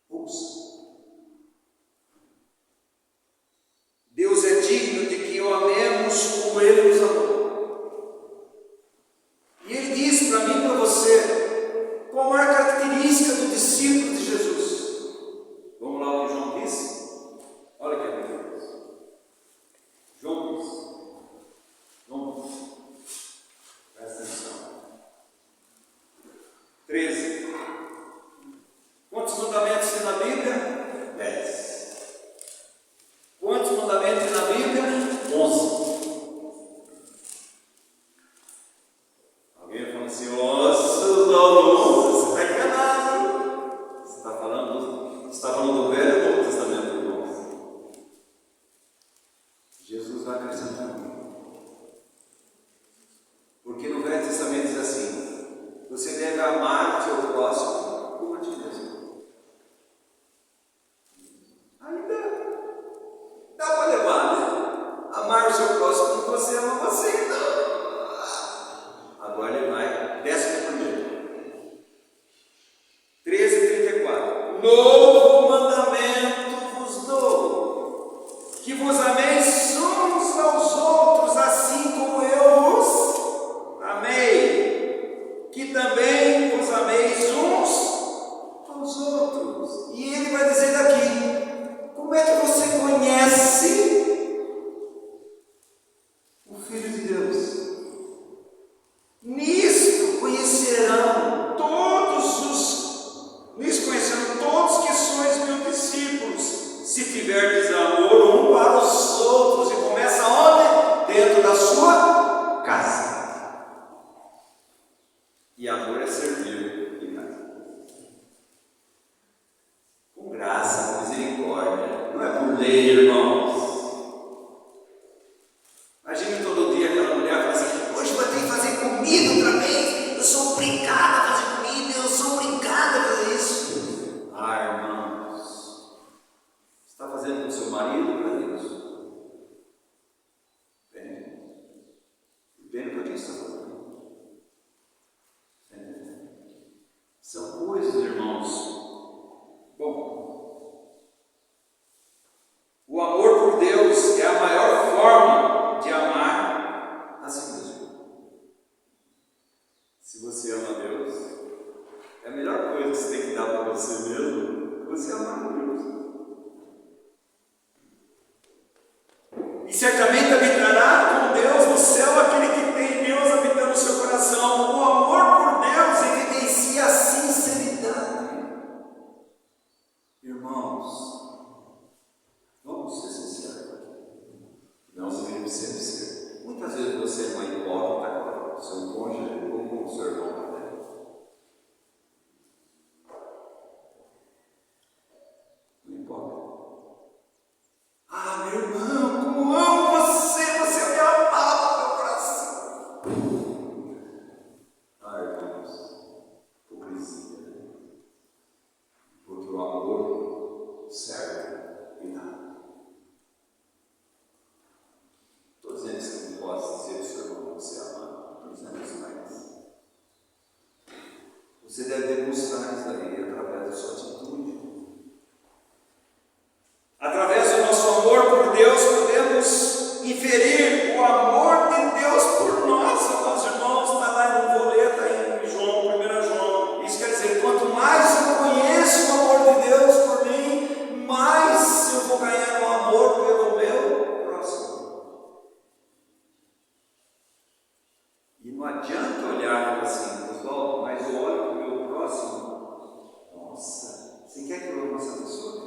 Ouça. Deus é digno de que o amemos como Ele nos amou. E Ele diz para mim e para você qual a maior característica do discípulo de Jesus. Vamos lá o que João disse? Olha que é Deus. João disse. Presta atenção. 13. Quantos mandamentos tem na Bíblia? 10. Quantos mandamentos tem na Bíblia? 11. Alguém fala assim, nossa, você está enganado. Você está falando do Velho ou do Novo Testamento, irmãos? Jesus vai acrescentando. Porque no Velho Testamento diz assim, você deve amar o teu próximo como a ti mesmo. Ainda dá para levar, né? Amar o seu próximo como você ama você. Não. Agora ele vai, 11º. 13:34. Novo mandamento vos dou, que vos ameis uns aos outros, assim como eu os amei, que também vos ameis uns aos outros. E ele vai dizer daqui, como é que você conhece o Filho de Deus? Nisto conhecerão todos que sois meus discípulos, se tiverdes amor um para os outros. E começa onde? Dentro da sua casa. E amor é servir em casa. Com graça, com misericórdia. Não é por lei, irmãos. Imagine todo dia aquela mulher fala assim, hoje vou ter que fazer comida outra vez. Eu sou obrigada a fazer comida, eu sou obrigada a fazer isso. Ah, irmãos, você está fazendo com o seu marido ou para Deus? Depende do que você está fazendo. São coisas, irmãos. Bom, o amor por Deus é a maior forma de amar a si mesmo. Se você ama a Deus, é a melhor coisa que você tem que dar para você mesmo é você amar a Deus. E certamente habitará com Deus no céu aquele que tem Deus habitando no seu coração. O amor por Deus evidencia a sinceridade. Irmãos, vamos ser sinceros. Não se deve ser. Muitas vezes ser uma hipócrita agora, ser um cônjuge ou com o seu irmão também. Não importa. Ah, meu irmão, como amo você, você me amava no meu coração. Ah, irmãos, hipocrisia, né? Porque o amor serve e nada. Estou dizendo que você não pode dizer ao seu irmão que você ama. Estou dizendo isso mais. Você deve demonstrar isso aí através da sua atitude. Através do nosso amor por Deus, podemos inferir o amor de Deus por nós, amados irmãos. Está lá no folheto, aí em João, 1 João. Isso quer dizer, quanto mais eu conheço o amor de Deus por mim, mais eu vou ganhar o amor pelo meu próximo. E não adianta olhar assim, pessoal, mas eu olho para o meu próximo. Nossa, você quer que eu ame essa pessoa?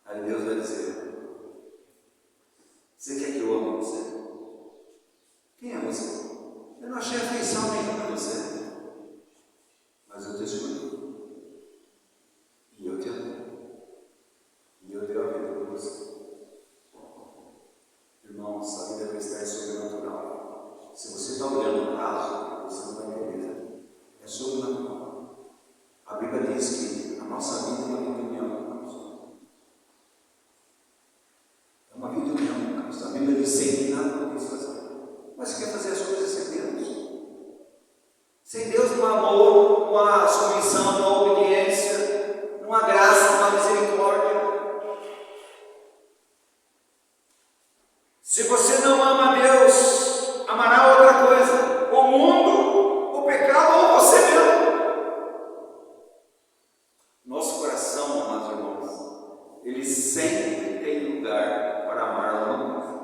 Aí Deus vai dizer: você quer que eu ame você? Quem é você? Eu não achei afeição nenhuma em você, mas eu te escolhi. E eu te amo. E eu dei a vida por você. Irmãos, a vida cristã é sobrenatural. Se você está olhando o caso, você não vai entender. É sobrenatural. A Bíblia diz que a nossa vida é uma vida de união com Deus. É uma vida de união com Deus. A Bíblia diz sem que nada podemos fazer. Mas você quer fazer as coisas sem Deus? Sem Deus não há amor, não há submissão, não há obediência, não há graça, não há misericórdia. Se você não ama a Deus, amará outra coisa: o mundo, o pecado ou você mesmo. Nosso coração, amados irmãos, ele sempre tem lugar para amar alguma coisa.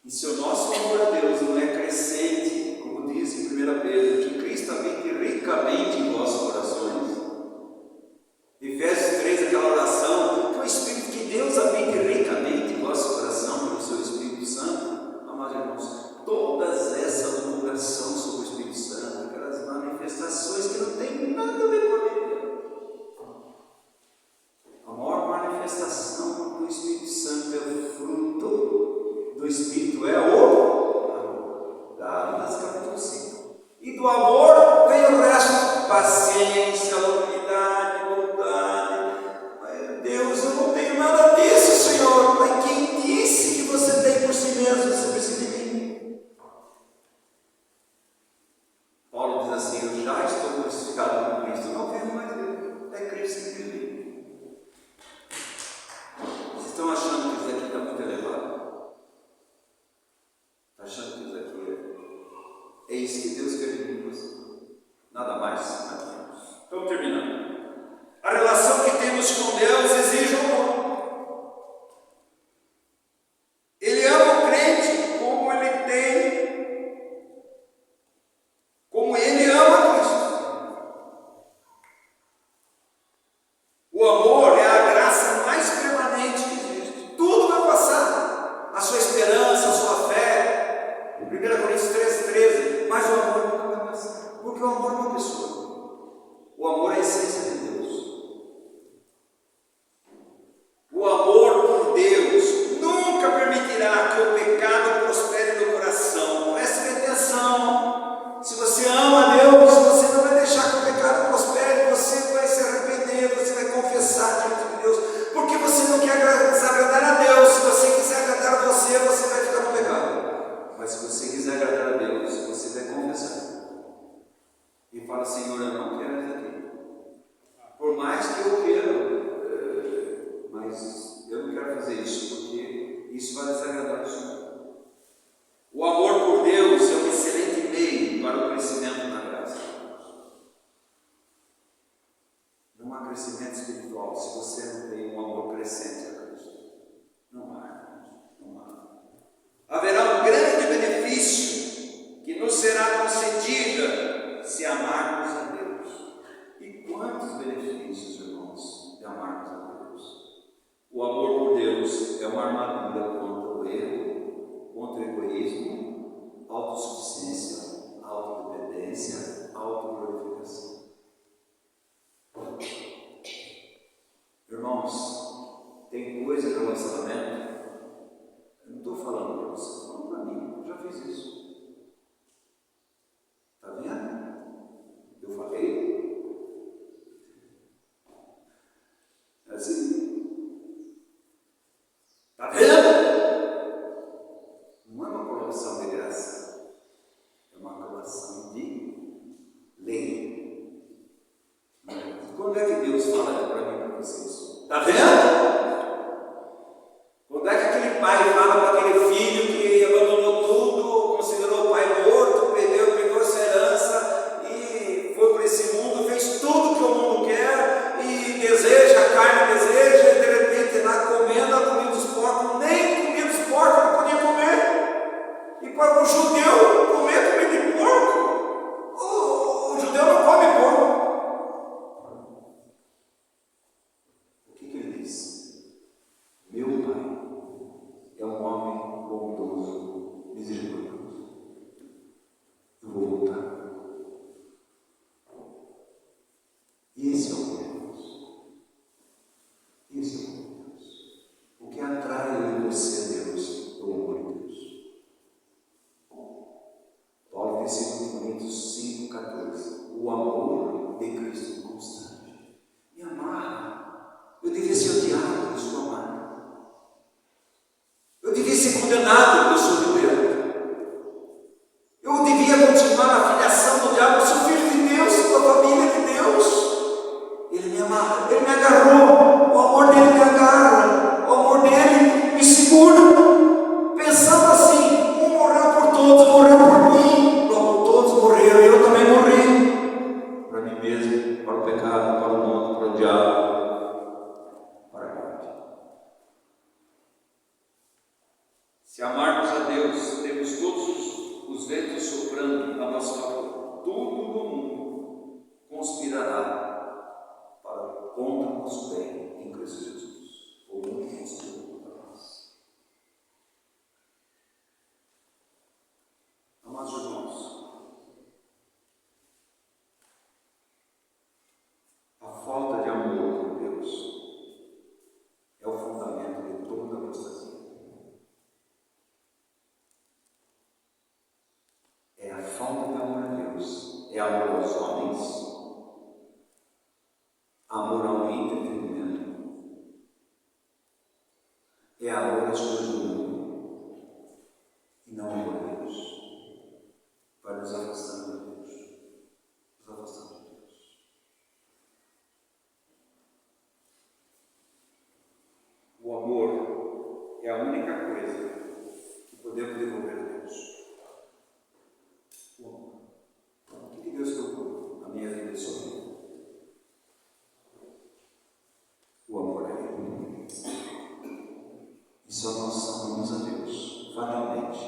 E se o nosso amor a Deus não é crescente, como diz em 1 Pedro, que Cristo habite ricamente em vossos corações. Efésios 3, aquela oração, que o Espírito, que Deus habite ricamente em vosso coração pelo seu Espírito Santo. Amados irmãos, todas essas oração sobre o Espírito Santo, aquelas manifestações que não tem nada a ver com a Bíblia. A maior manifestação do Espírito Santo é o fruto do Espírito, é o amor. Gálatas capítulo 5. E do amor vem o resto: paciência, longanimidade, bondade. Mas Deus, eu não tenho nada disso, Senhor. Mas quem disse que você tem por si mesmo? Você precisa de mim. Paulo diz assim: eu já estou crucificado com Cristo, não vivo mais eu, é Cristo que vive em mim. Vocês estão achando que isso aqui está muito elevado? Está achando que isso aqui é isso que Deus quer de mim? Nada mais, nada menos. Estamos terminando. A relação que temos com Deus exige amor. Ele ama o crente como ele ama Cristo. O amor é a graça mais permanente que existe. Tudo vai passar. A sua esperança, a sua fé. 1 Coríntios 13, mas o amor nunca vai passar. Porque o amor é uma pessoa. O amor é a essência de Deus. O amor por Deus nunca permitirá que o pecado prospere no coração. Preste atenção. Se você ama a Deus, você não vai deixar que o pecado prospere. Você vai se arrepender, você vai confessar diante de Deus. Porque você não quer desagradar a Deus. Se você quiser agradar a você, você vai ficar no pecado. Mas se você quiser agradar a Deus, você vai confessar. E fala: Senhor, eu não quero isso aqui. Por mais que eu queira, mas eu não quero fazer isso, porque isso vai desagradar o Senhor. O amor por Deus é um excelente meio para o crescimento na graça. Não há crescimento espiritual se você não tem um amor crescente a Cristo. Não há. Haverá um grande benefício que nos será concedido se amarmos a Deus. E quantos benefícios, irmãos, de amarmos a Deus? O amor por Deus é uma armadura contra o erro, contra o egoísmo, autossuficiência, autodependência, autoglorificação. Irmãos, tem coisa no relacionamento, eu não estou falando para você, estou falando para mim, eu já fiz isso. Está vendo? Eu falei. É assim. Está vendo? Não é uma colocação de graça, é uma colocação de lei. Quando é que Deus fala para mim e para vocês? Está vendo? Quando é que aquele pai fala para aquele filho que abandonou tudo, considerou o pai morto, pegou essa herança e foi para esse mundo, fez tudo que o mundo quer e deseja, a carne deseja, e de repente lá comendo a comida dos porcos, nem comida dos porcos não podia comer. E para o judeu comer comida de porco, o judeu não come porco. O que ele disse? Meu pai é um homem bondoso, misericordioso. Eu vou voltar. Esse é o meu Deus. Esse é o meu Deus. O que atrai eu e você a Deus é o amor de Deus. Paulo tem sido em Coríntios 5,14. O amor de Cristo é constante. Me amarra. Eu devia ser odiado, eu sou amado. Eu devia ser condenado, eu sou liberto. Eu devia continuar na filiação do diabo, eu sou filho de Deus, sou da família de Deus. Ele me amarra, ele me agarrou, o amor dele me agarra, o amor dele me segura. Pensando assim, um morreu por todos, morreu por mim, logo todos morreram, eu também morri. Para mim mesmo, para o pecado, para o mundo, para o diabo, para a morte. Se amarmos a Deus, temos todos os ventos soprando a nosso favor. Tudo no mundo conspirará contra o nosso bem em Cristo Jesus. O mundo conspira contra nós. Amados irmãos, a falta de amor por Deus é o fundamento de toda a apostasia. É a falta de amor a Deus, é amor aos homens, amor ao entretenimento, é amor às coisas do mundo e não amor a Deus. Vai nos afastando de Deus, nos afastando de Deus. O amor é a única coisa que podemos devolver a Deus. O amor. O que Deus tocou na minha vida e sua vida? O amor a Ele. E só nós amamos a Deus variamente,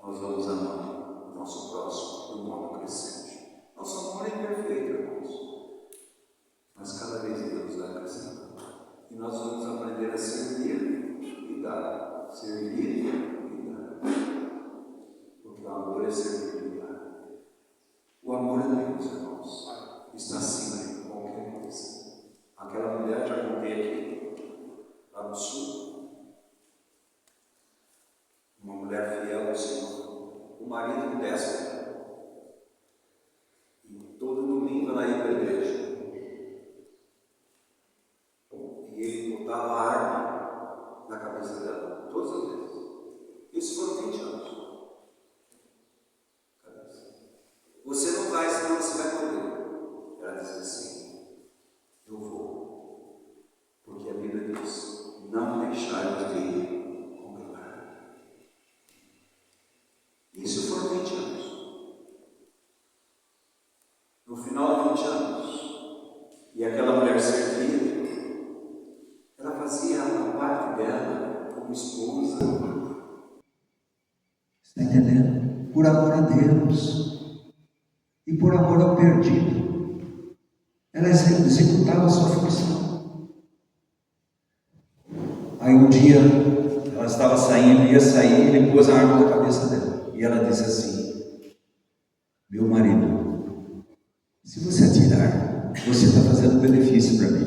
nós vamos amar o nosso próximo de um modo crescente. Nosso amor é imperfeito, irmãos, mas cada vez Deus vai crescendo. E nós vamos aprender a servir e dar. Servir e dar. Porque o amor é servir e dar. O amor a Deus, irmãos, está acima de qualquer coisa. Aquela mulher, já contei aqui, lá no sul, uma mulher fiel ao Senhor, o marido não desce, e todo domingo ela ia para a igreja, e ele botava a arma na cabeça dela, todas as vezes. Isso foram 20 anos. Você não vai, senão você vai morrer. Ela dizia assim: eu vou, porque a Bíblia diz: não deixai de congregar. Isso foram 20 anos. No final de 20 anos, e aquela mulher servia, ela fazia a parte dela como esposa. Está entendendo? Por amor a Deus e por amor ao perdido, ela executava a sua função. Aí um dia ela Ela estava saindo, ia sair, ele pôs a arma na cabeça dela. E ela disse assim: meu marido, se você atirar, você está fazendo benefício para mim.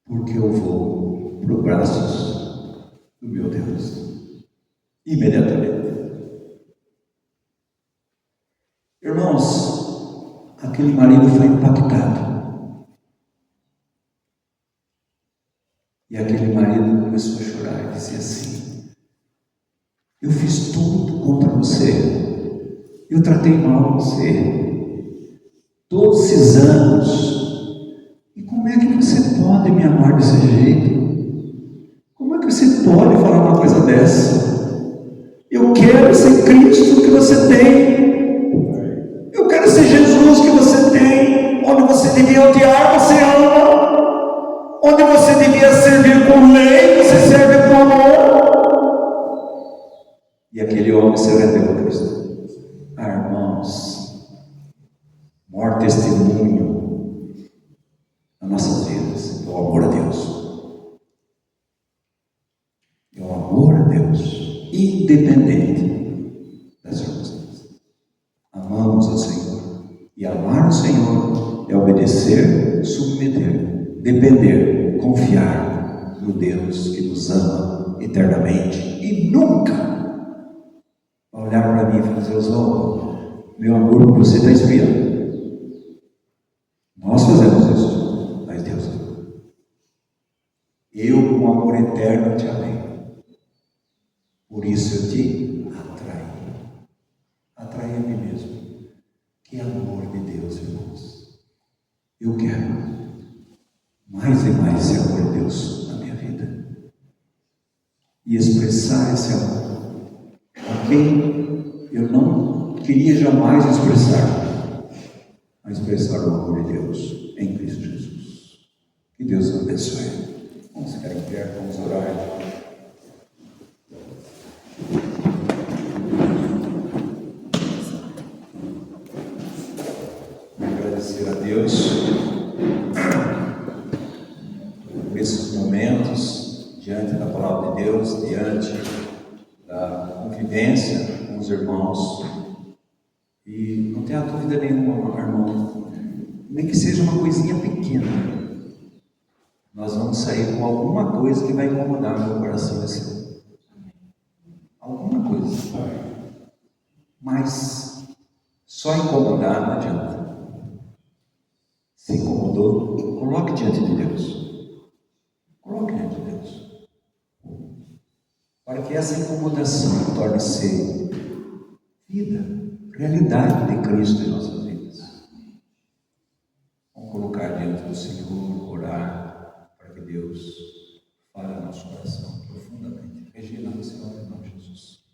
Porque eu vou para os braços do meu Deus. Imediatamente. Irmãos, aquele marido foi impactado. E aquele marido começou a chorar e disse assim: eu fiz tudo contra você, eu tratei mal você, todos esses anos, e como é que você pode me amar desse jeito? Como é que você pode falar uma coisa dessa? Eu quero ser Cristo que você tem, eu quero ser Jesus que você tem, onde você devia odiar, você ama. Onde você devia servir com lei, você serve com amor. E aquele homem se rendeu a Cristo. Ah, irmãos, maior testemunho nas nossas vidas é o amor a Deus. É o amor a Deus, independente das circunstâncias. Amamos ao Senhor. E amar o Senhor é obedecer, submeter, depender, confiar no Deus que nos ama eternamente e nunca vai olhar para mim e falar: Zeusão, meu amor por você está esfriando. Nós fazemos isso, mas Deus ama. Eu, com amor eterno, te amei. Por isso eu te atraí. Atraí a mim mesmo. Que amor de Deus, irmãos. Eu quero mais e mais esse amor de Deus na minha vida. E expressar esse amor a quem eu não queria jamais expressar, a expressar o amor de Deus em Cristo Jesus. Que Deus nos abençoe. Vamos ficar em pé, vamos orar. Agradecer a Deus por esses momentos diante da palavra de Deus, diante da convivência com os irmãos. E não tenha dúvida nenhuma, irmão, nem que seja uma coisinha pequena, nós vamos sair com alguma coisa que vai incomodar o meu coração esse ano. Alguma coisa. Mas só incomodar não adianta. Se incomodou, coloque diante de Deus. Coloque diante de Deus. Para que essa incomodação torne-se vida, realidade de Cristo em nossas vidas. Vamos colocar diante do Senhor, orar, para que Deus fale ao nosso coração profundamente. Regina, você ora em nome de Jesus.